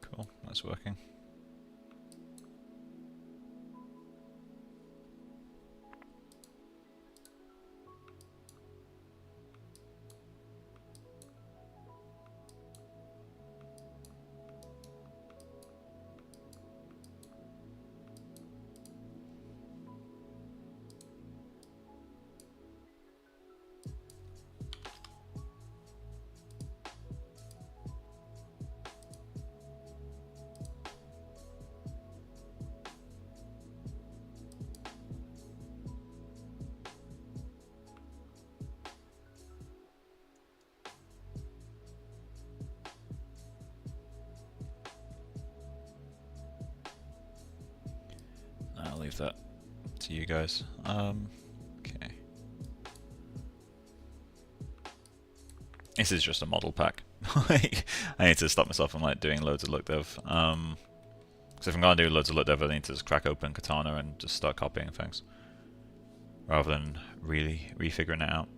Cool, that's working. leave that to you guys. Okay. This is just a model pack. I need to stop myself from like doing loads of look dev. Because if I'm gonna do loads of look dev, I need to just crack open Katana and just start copying things, rather than really refiguring it out.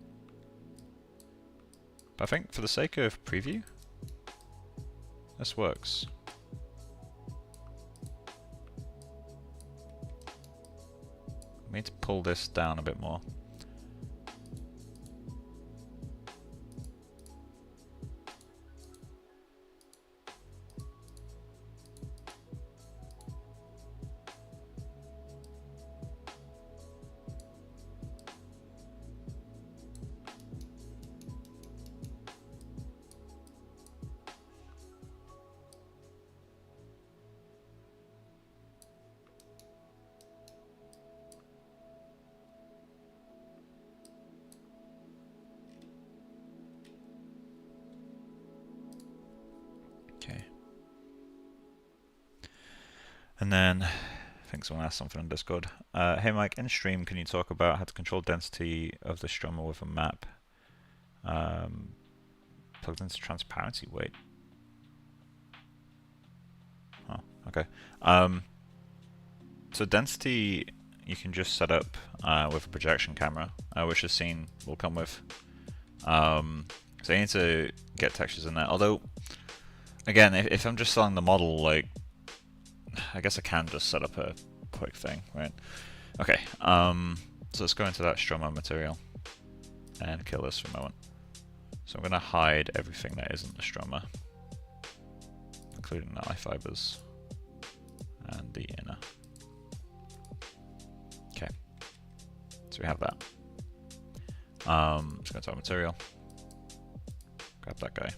But I think for the sake of preview, this works. I need to pull this down a bit more. Okay. And then, I think someone asked something on Discord. Hey Mike, in stream, can you talk about how to control density of the stroma with a map? Plugged into transparency, wait. Oh, okay. So density, you can just set up with a projection camera, which the scene will come with. So you need to get textures in there. Although, again, if I'm just selling the model, like, I guess I can just set up a quick thing, right? Okay, so let's go into that stroma material and kill this for a moment. So I'm going to hide everything that isn't the stroma, including the eye fibers and the inner. Okay, so we have that. Let's go into our material, grab that guy.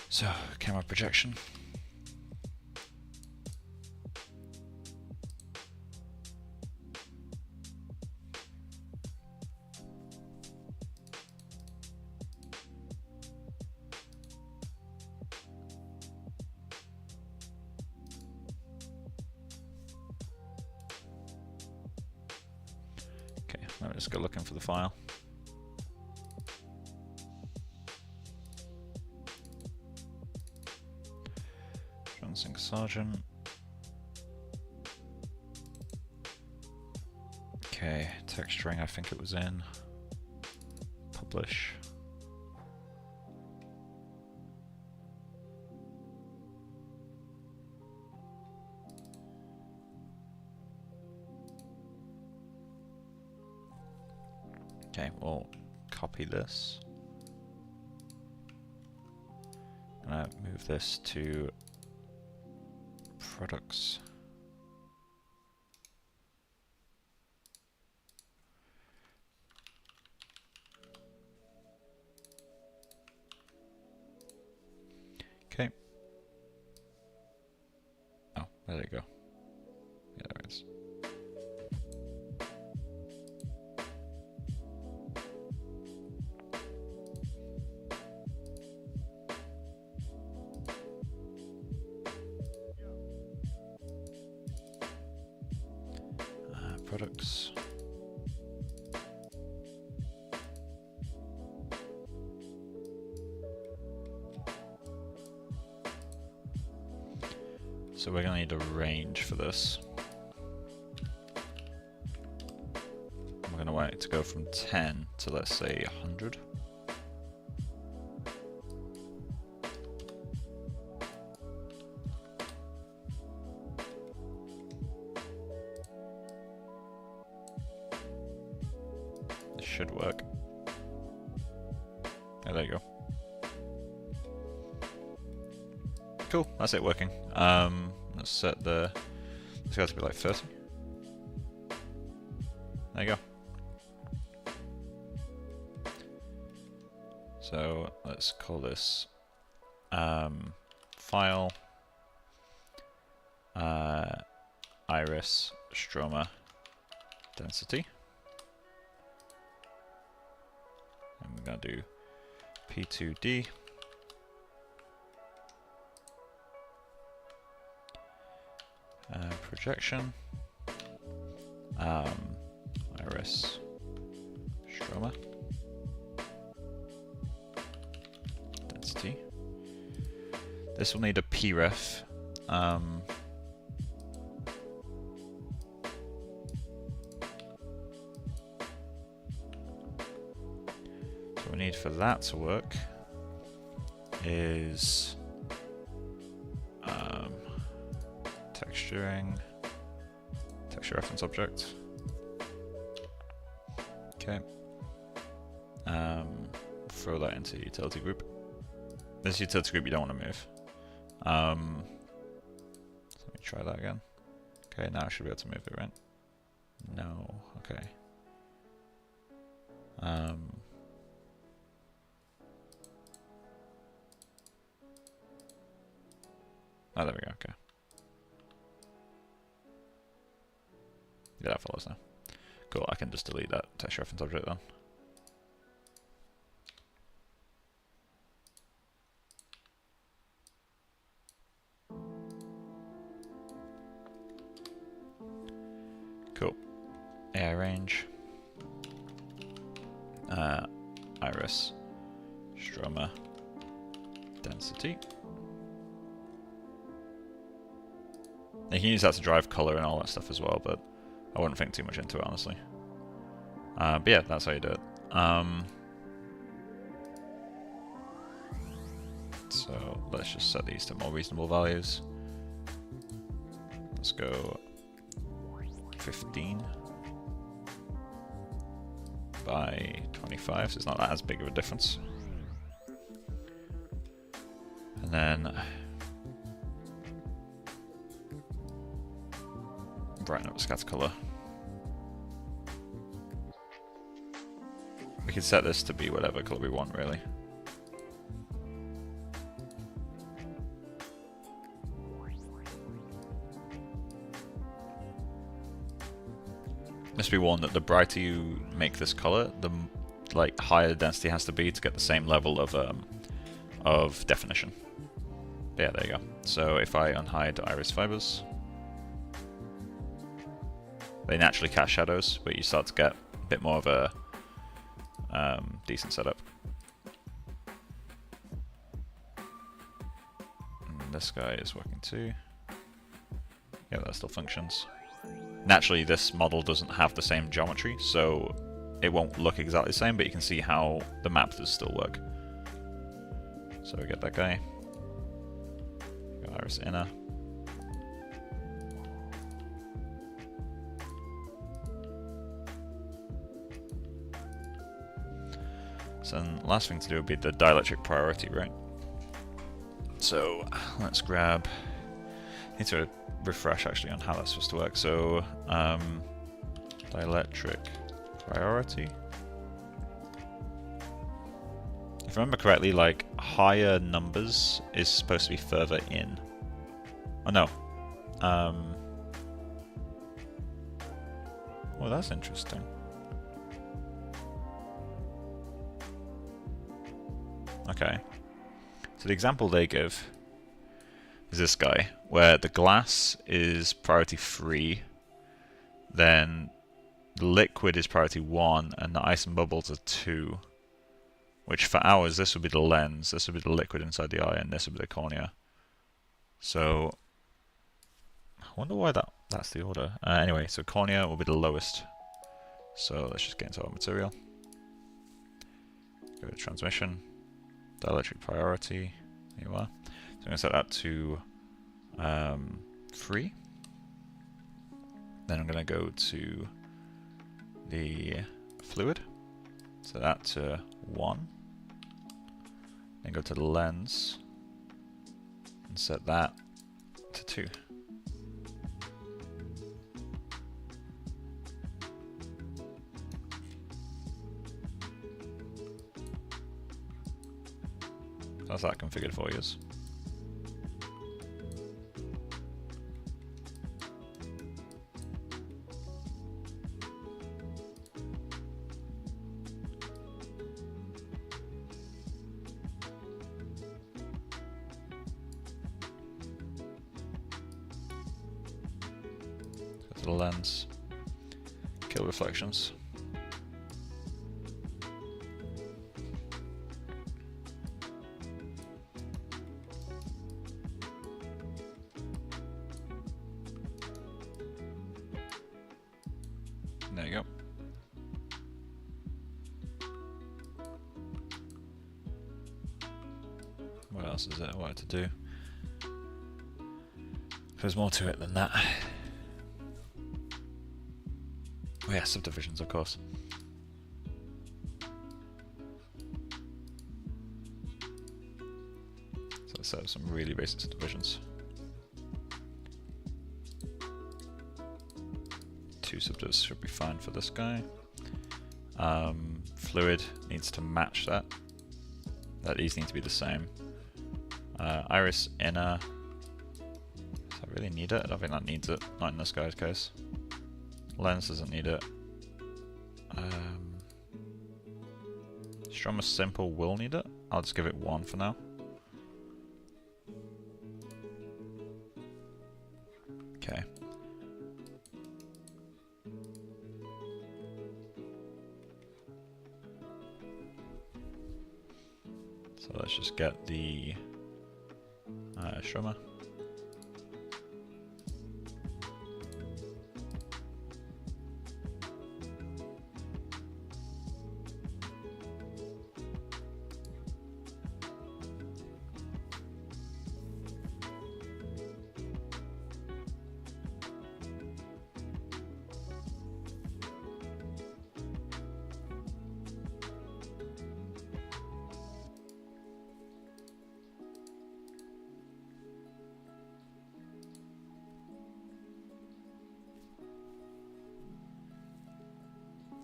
So, camera projection. Okay, let me just go looking for the file. Sargent. Okay, texturing, I think it was in. Publish. Okay, we'll copy this. I'm gonna move this to products. Okay. Oh, there you go. Yeah, there it is. Products. So we're going to need a range for this. We're going to want it to go from 10 to, let's say, 100. Should work. Oh, there you go. Cool, that's it working. Let's set the. This got to be like 30. There you go. So let's call this file, iris, stroma, density. And we're going to do P2D. Projection, iris, stroma, density. This will need a pref. So we need for that to work is texturing, texture reference object. Okay. Throw that into utility group. This utility group you don't want to move. So let me try that again. Okay, now I should be able to move it, right? No. Okay. Oh, there we go. Okay. Yeah, that follows now. Cool. I can just delete that texture reference object then. Cool. AI range. Iris. Stroma. Density. You can use that to drive color and all that stuff as well, but I wouldn't think too much into it, honestly. But yeah, that's how you do it. So let's just set these to more reasonable values. Let's go 15 by 25, so it's not as big of a difference. And then brighten up the scatter color. We can set this to be whatever color we want, really. Must be warned that the brighter you make this color, the higher the density has to be to get the same level of definition. But yeah, there you go. So if I unhide iris fibers, they naturally cast shadows, but you start to get a bit more of a decent setup. And this guy is working too. Yeah, that still functions. Naturally, this model doesn't have the same geometry, so it won't look exactly the same, but you can see how the map does still work. So we get that guy. Got iris inner. So then the last thing to do would be the dielectric priority, right? So let's grab, I need to refresh actually on how that's supposed to work. So dielectric priority. If I remember correctly, like higher numbers is supposed to be further in. Oh no. Well, that's interesting. Okay. So the example they give is this guy, where the glass is priority 3, then the liquid is priority 1, and the ice and bubbles are 2. Which for ours, this would be the lens, this would be the liquid inside the eye, and this would be the cornea. So I wonder why that's the order. Anyway, so cornea will be the lowest. So let's just get into our material. Go to transmission. Dielectric priority, there you are. So I'm going to set that to 3. Then I'm going to go to the fluid, set that to 1. Then go to the lens and set that to 2. How's that configured for you? to the lens. Kill reflections. There you go. What else is there I wanted to do? There's more to it than that. Oh yeah, subdivisions, of course. So let's set up some really basic subdivisions. 2 subdivisions should be fine for this guy. Fluid needs to match that. These need to be the same. Iris inner. Does that really need it? I don't think that needs it. Not in this guy's case. Lens doesn't need it. Stroma simple will need it. I'll just give it 1 for now. Okay. So let's just get the stroma.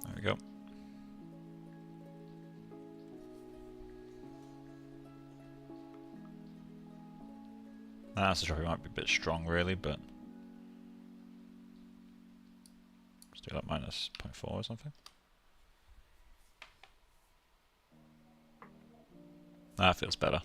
There we go. That's probably might be a bit strong really, but let's do like minus 0.4 or something. That feels better.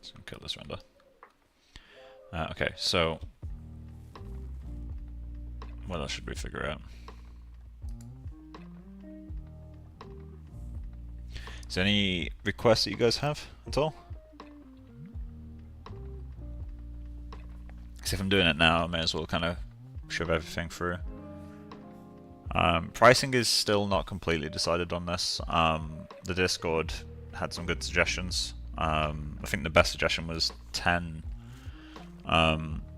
Just gonna kill this render. Okay, so what else should we figure out? Is there any requests that you guys have at all? Because if I'm doing it now, I may as well kind of shove everything through. Pricing is still not completely decided on this. The Discord had some good suggestions. I think the best suggestion was 10.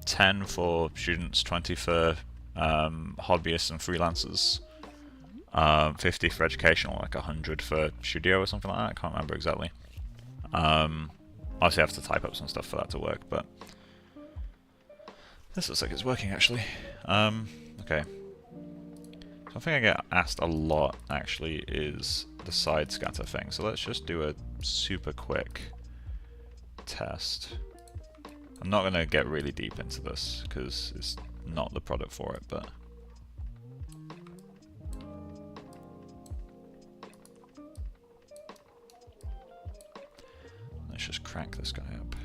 10 for students, 20 for hobbyists and freelancers, 50 for educational, like 100 for studio or something like that. I can't remember exactly. Obviously I have to type up some stuff for that to work, but this looks like it's working actually. Okay. Something I get asked a lot actually is the side scatter thing. So let's just do a super quick test. I'm not going to get really deep into this because it's not the product for it, but let's just crank this guy up.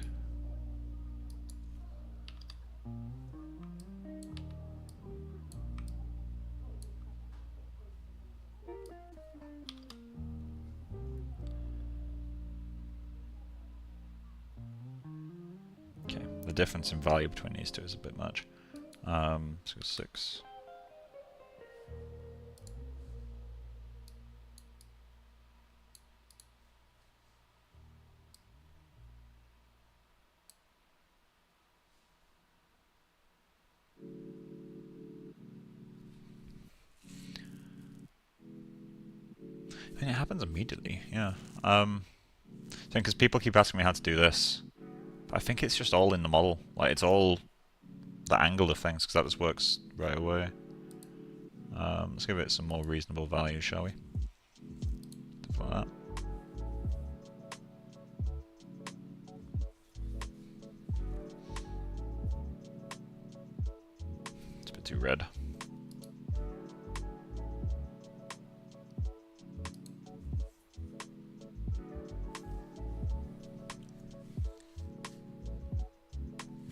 Okay, the difference in value between these two is a bit much. Let's go 6. I mean, it happens immediately, yeah. Because people keep asking me how to do this. But I think it's just all in the model. Like, it's all the angle of things, because that just works right away. Let's give it some more reasonable value, shall we? Stuff like that. too red.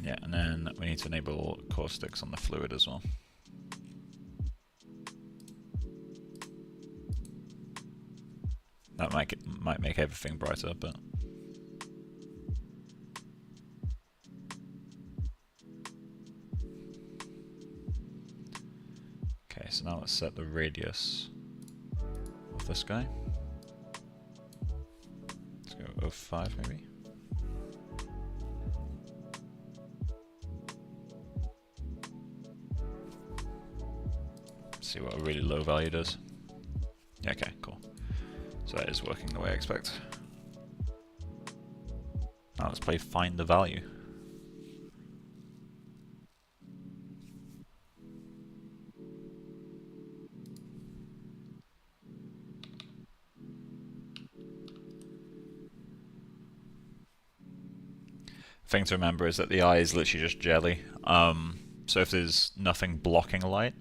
Yeah, and then we need to enable caustics on the fluid as well. That might make everything brighter, but okay. So now let's set the radius of this guy. Let's go 0.5 maybe. See what a really low value does. Yeah, okay, cool. So that is working the way I expect. Now let's play find the value. Thing to remember is that the eye is literally just jelly. So if there's nothing blocking light,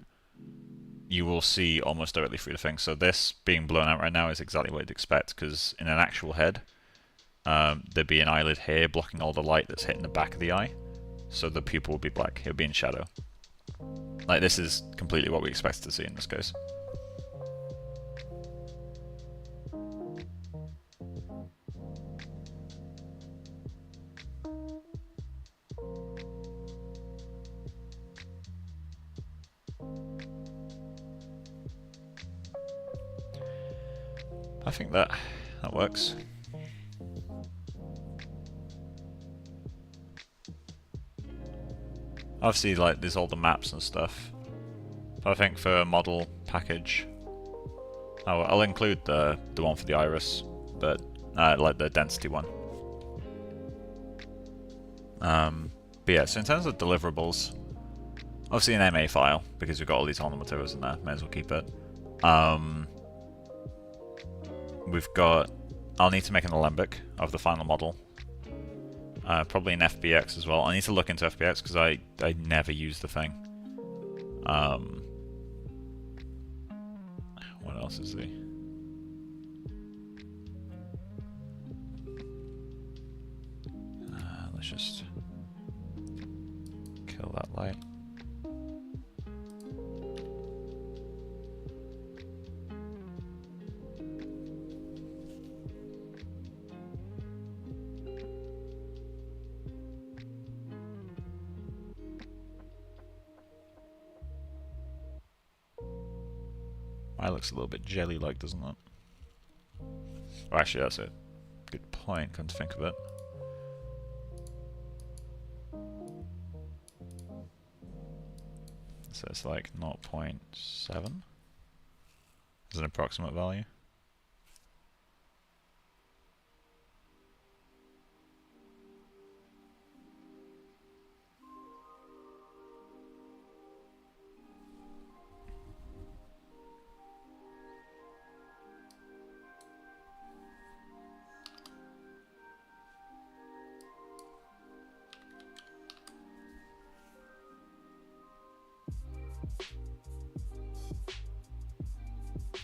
you will see almost directly through the thing. So this being blown out right now is exactly what you'd expect, because in an actual head, there'd be an eyelid here blocking all the light that's hitting the back of the eye. So the pupil would be black, it would be in shadow. Like, this is completely what we expected to see in this case. I think that works. Obviously, like, there's all the maps and stuff. But I think for a model package, I'll include the one for the iris, but like the density one. But yeah, so in terms of deliverables, obviously an MA file, because we've got all these ornament materials in there, may as well keep it. We've got, I'll need to make an alembic of the final model. Probably an FBX as well. I need to look into FBX because I never use the thing. What else is the? Let's just kill that light. Mine looks a little bit jelly-like, doesn't it? Oh, actually, that's a good point, come to think of it. So it's like 0.7 as an approximate value.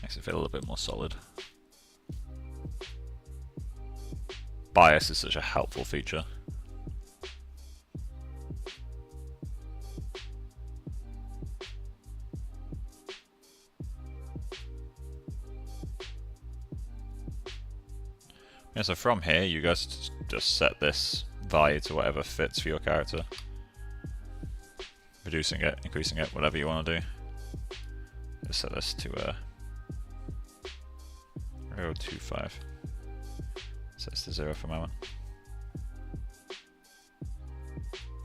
Makes it feel a little bit more solid. Bias is such a helpful feature. Yeah, so from here, you guys just set this value to whatever fits for your character. Reducing it, increasing it, whatever you want to do. Just set this to 0.25. Set this to 0 for a moment.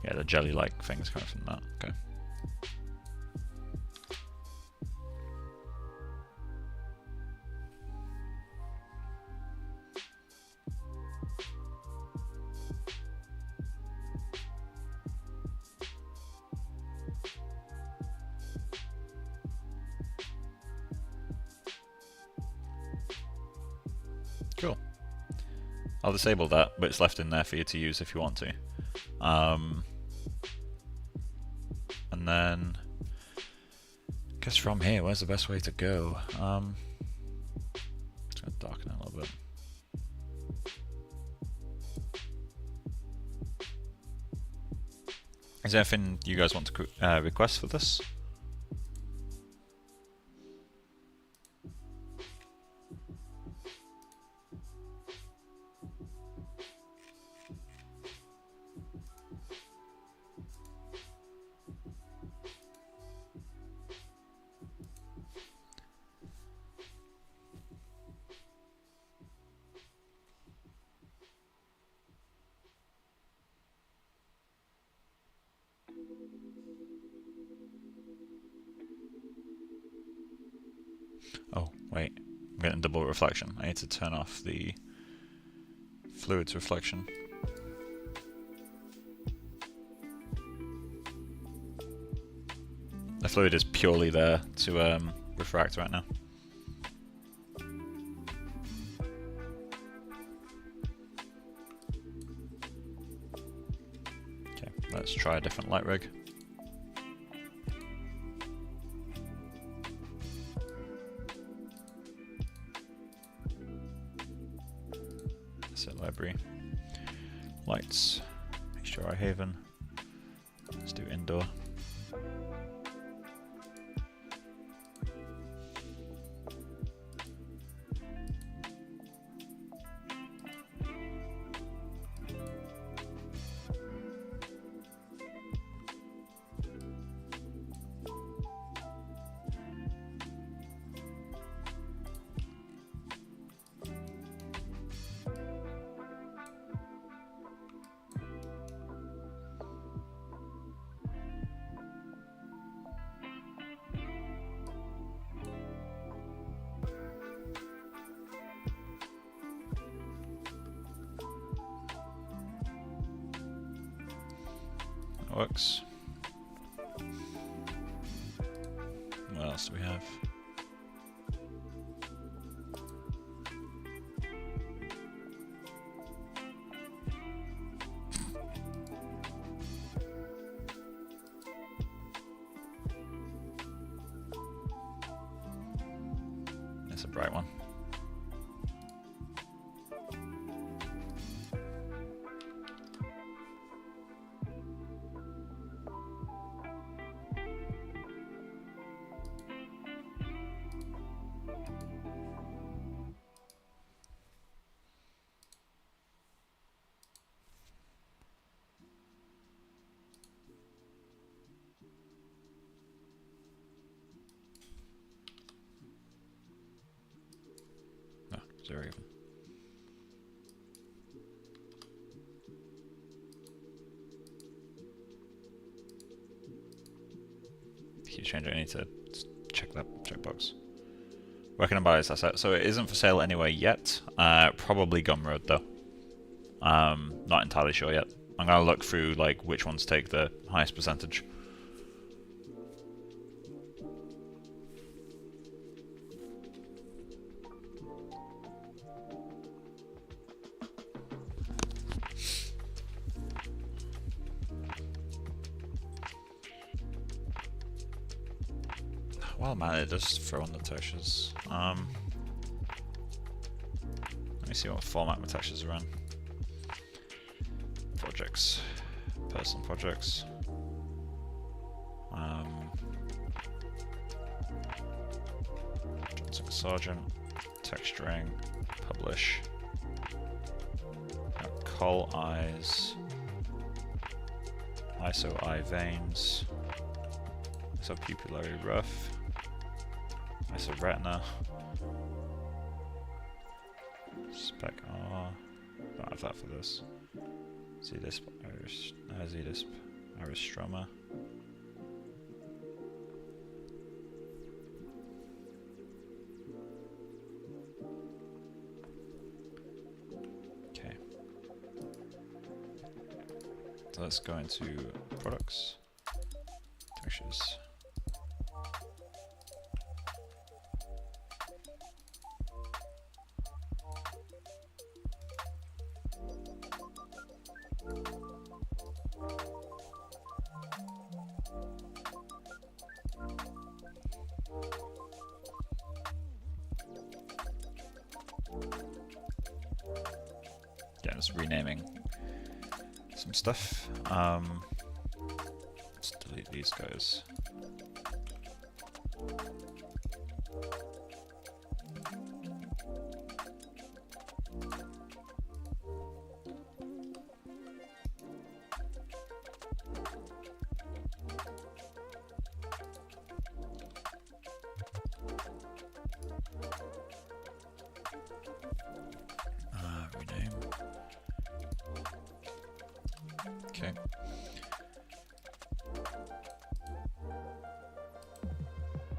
Yeah, the jelly-like thing is coming from that. Okay. Cool. I'll disable that, but it's left in there for you to use if you want to. And then guess from here, where's the best way to go? Just gonna darken it a little bit. Is there anything you guys want to request for this? Oh, wait. I'm getting double reflection. I need to turn off the fluids reflection. The fluid is purely there to refract right now. Okay, let's try a different light rig. Set library. Lights. HDRI Haven. Let's do indoor. Works. What else do we have? It's a bright one. No, zero even. Keep changing. I need to check that checkbox. Where can I buy this asset? So it isn't for sale anywhere yet. Probably Gumroad though. Not entirely sure yet. I'm gonna look through like which ones take the highest percentage. Well, man, it does throw on the textures. Let me see what format my textures are in. Projects, personal projects. Johnson Sargent, texturing, publish. Coal eyes, ISO eye veins, ISO pupillary rough. ISO retina, spec R, don't have that for this. Z-disp, Z-disp, iris stroma. Okay. So let's go into products, textures. just renaming some stuff. Let's delete these guys. Rename. Okay.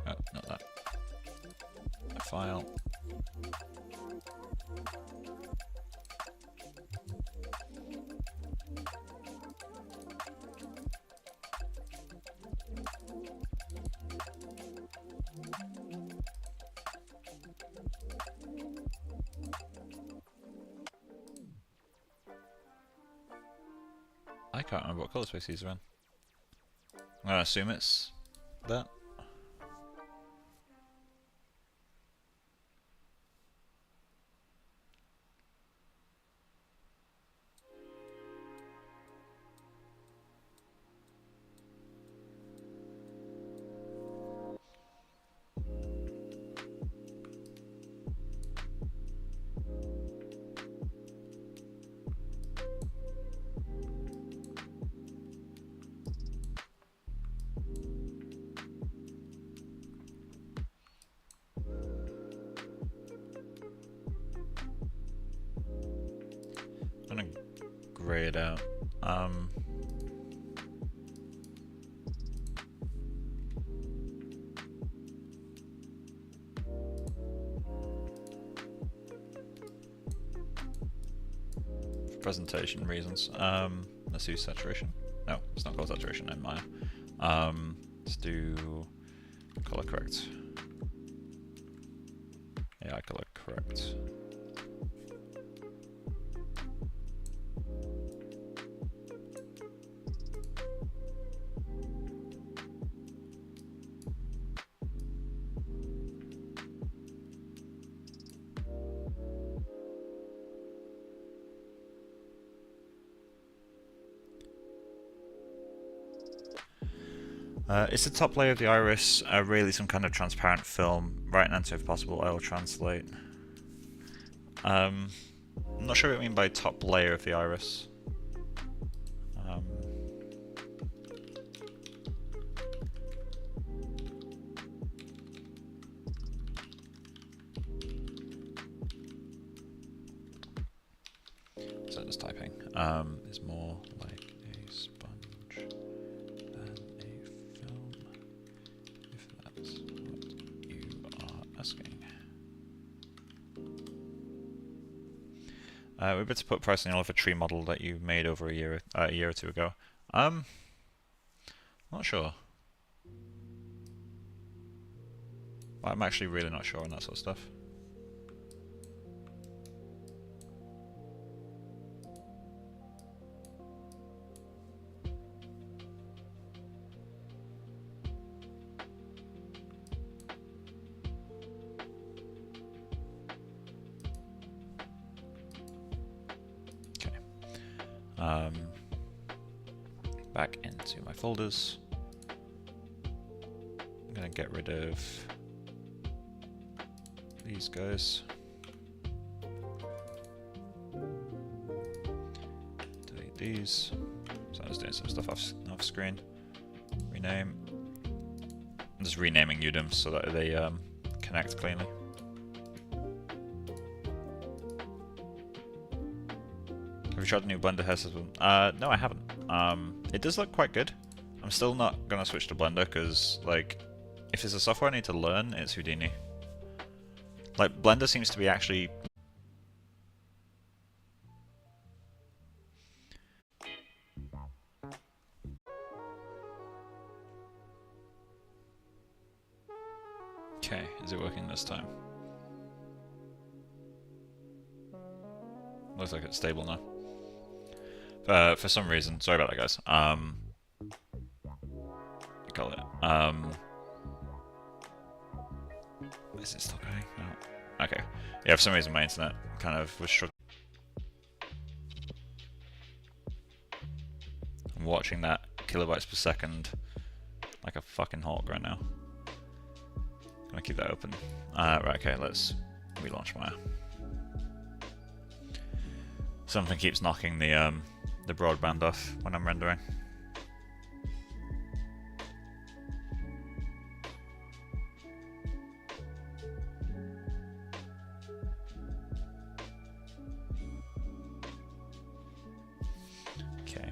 Oh, not that. A file. I can't remember what colour space these are in. I'm gonna assume it's that. I'm gonna grey it out. For presentation reasons. Let's use saturation. No, it's not called saturation in Maya. Let's do color correct. Yeah, color correct. Is the top layer of the iris really some kind of transparent film? Right answer if possible, I will translate. I'm not sure what I mean by top layer of the iris. So just typing. Is more like a sponge than a film, if that's what you are asking. We're about to put pricing on a tree model that you made over a year or two ago. Not sure. I'm actually really not sure on that sort of stuff. Back into my folders. I'm going to get rid of these guys. Delete these. So I was doing some stuff off screen. Rename. I'm just renaming UDIMs so that they connect cleanly. Have you tried the new Blender hair system? No, I haven't. It does look quite good. I'm still not gonna switch to Blender because, like, if there's a software I need to learn, it's Houdini. Like, Blender seems to be actually... Okay, is it working this time? Looks like it's stable now. For some reason, sorry about that, guys. Call it. Is it still going? No. Okay. Yeah, for some reason my internet kind of was struggling. I'm watching that kilobytes per second like a fucking hawk right now. Gonna keep that open. Right, okay, let's relaunch Maya. Something keeps knocking the broadband off when I'm rendering. Okay.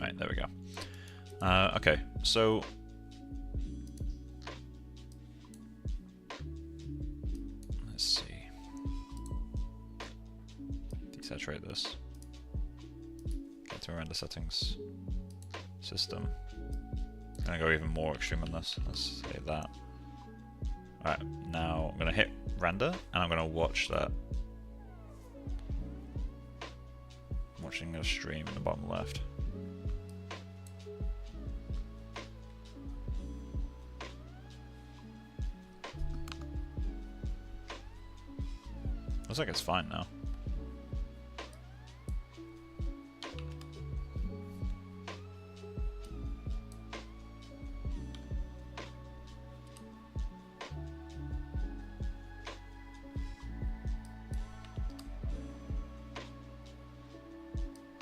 Right, there we go. Okay, so let's see. Desaturate this. Get to render settings. System. I'm gonna go even more extreme on this. Let's say that. Alright, now I'm gonna hit render and I'm gonna watch that. I'm watching a stream in the bottom left. Looks like it's fine now.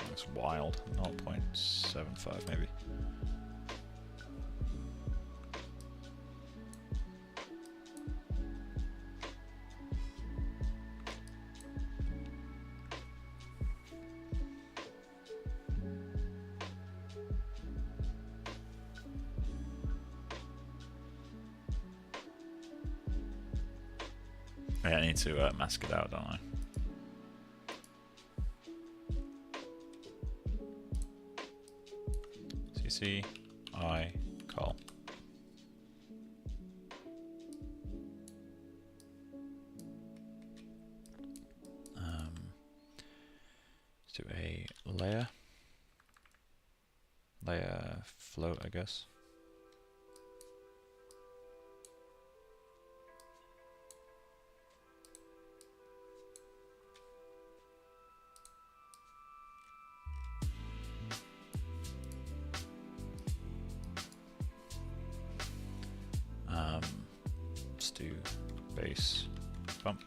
Looks wild. 0.75 maybe. Yeah, I need to mask it out, don't I? CC, I, call. Let's do a layer float, I guess. Let's do bass bump.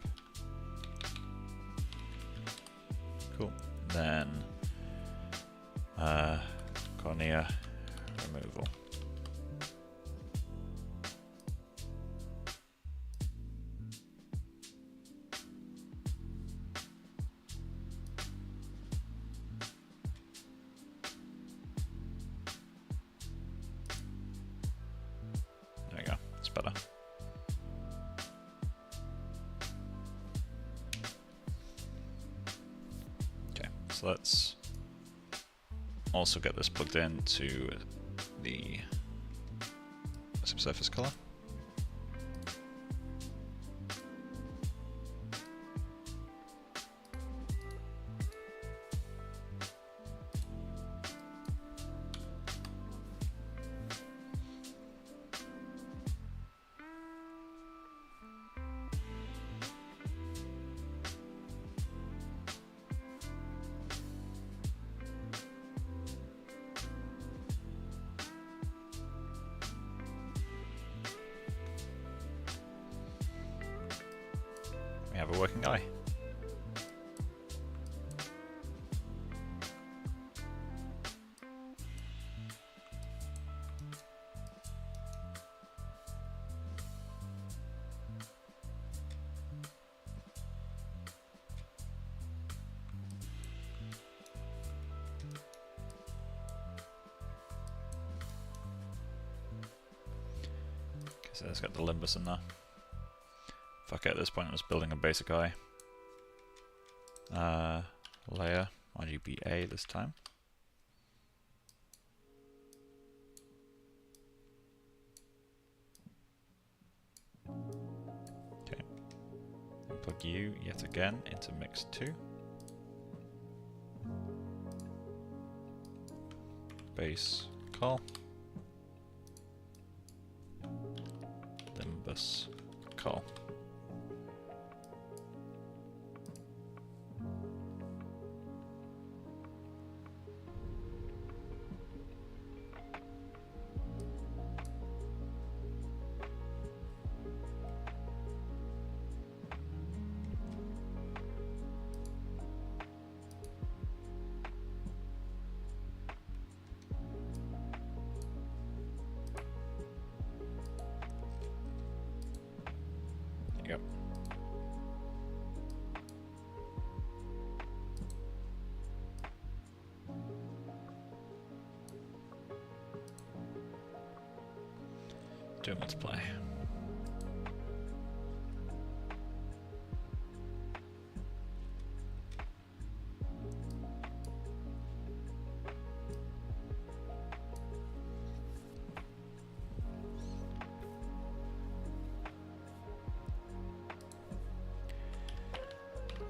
Cool. Then cornea removal. There we go. It's better. Okay, so let's also get this plugged into the subsurface color. We have a working eye. Okay, so it's got the limbus in there. Fuck it, at this point I was building a basic eye. Layer, RGBA this time. Okay. And plug you yet again into mix 2. Base call. Limbus call. do a multiply.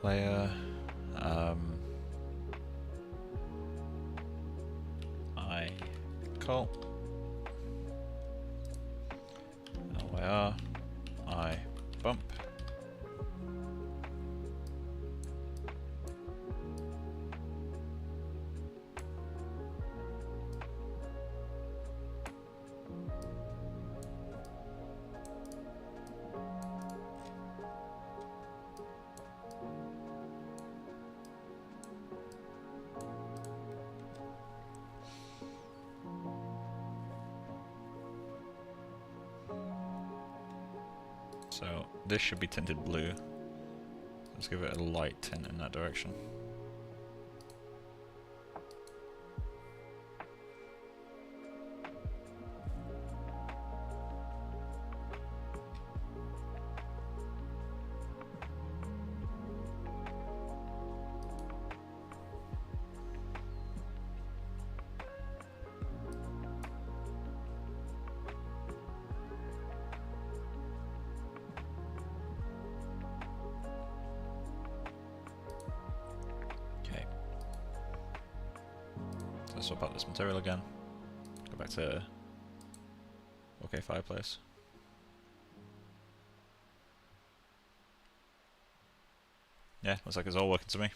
Layer, I call, LYR, I bump. So this should be tinted blue. Let's give it a light tint in that direction. Let's swap out this material again. Go back to OK fireplace. Yeah, looks like it's all working to me.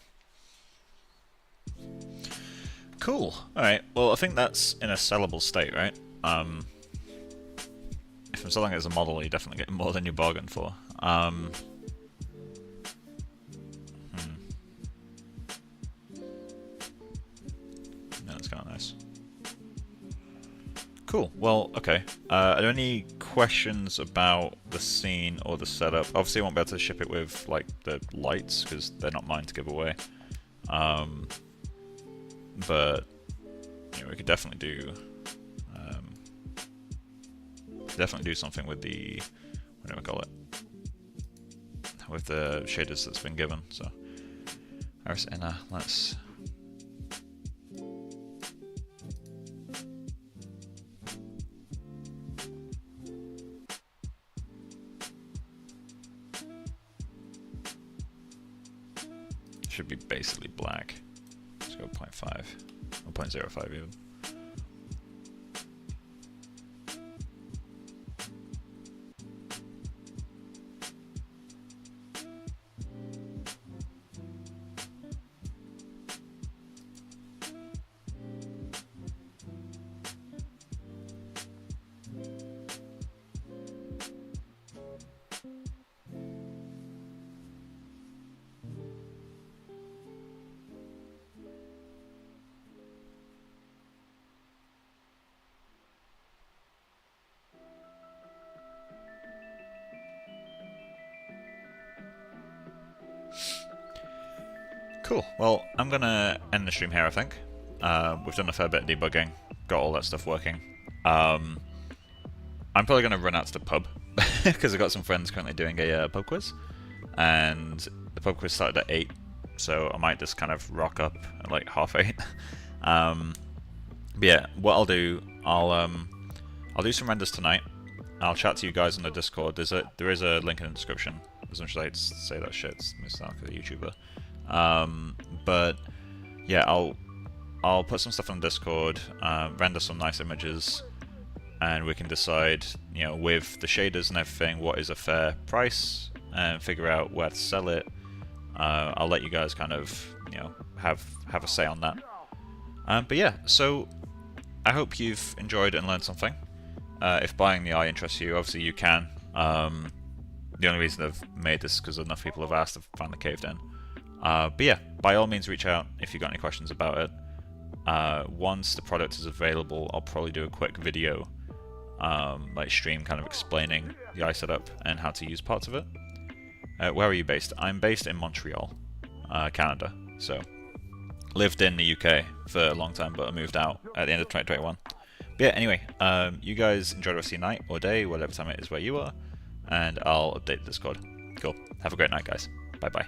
Cool. Alright, well I think that's in a sellable state, right? If I'm selling it as a model, you're definitely getting more than you bargained for. That's kind of nice. Cool. Well, okay. Are there any questions about the scene or the setup? Obviously, I won't be able to ship it with like the lights because they're not mine to give away. But you know, we could definitely do something with the what do we call it? With the shaders that's been given. So, Iris Inner. Let's. Should be basically black. Let's go 0.5 or 0.05 even. Cool. Well, I'm gonna end the stream here, I think. We've done a fair bit of debugging, got all that stuff working. I'm probably gonna run out to the pub because I've got some friends currently doing a pub quiz, and the pub quiz started at 8, so I might just kind of rock up at like 8:30. But yeah, what I'll do, I'll do some renders tonight. I'll chat to you guys on the Discord. There is a link in the description. As much as I hate to say that shit, it's like a YouTuber. But yeah, I'll put some stuff on Discord, render some nice images, and we can decide, you know, with the shaders and everything, what is a fair price, and figure out where to sell it. I'll let you guys kind of, you know, have a say on that. But yeah, so I hope you've enjoyed and learned something. If buying the eye interests you, obviously you can. The only reason I've made this is because enough people have asked to find the caved in. But yeah, by all means reach out if you've got any questions about it. Once the product is available, I'll probably do a quick video, like stream kind of explaining the eye setup and how to use parts of it. Where are you based? I'm based in Montreal, Canada. So, lived in the UK for a long time, but I moved out at the end of 2021. But yeah, anyway, you guys enjoy the rest of your night or day, whatever time it is where you are, and I'll update the Discord. Cool. Have a great night, guys. Bye bye.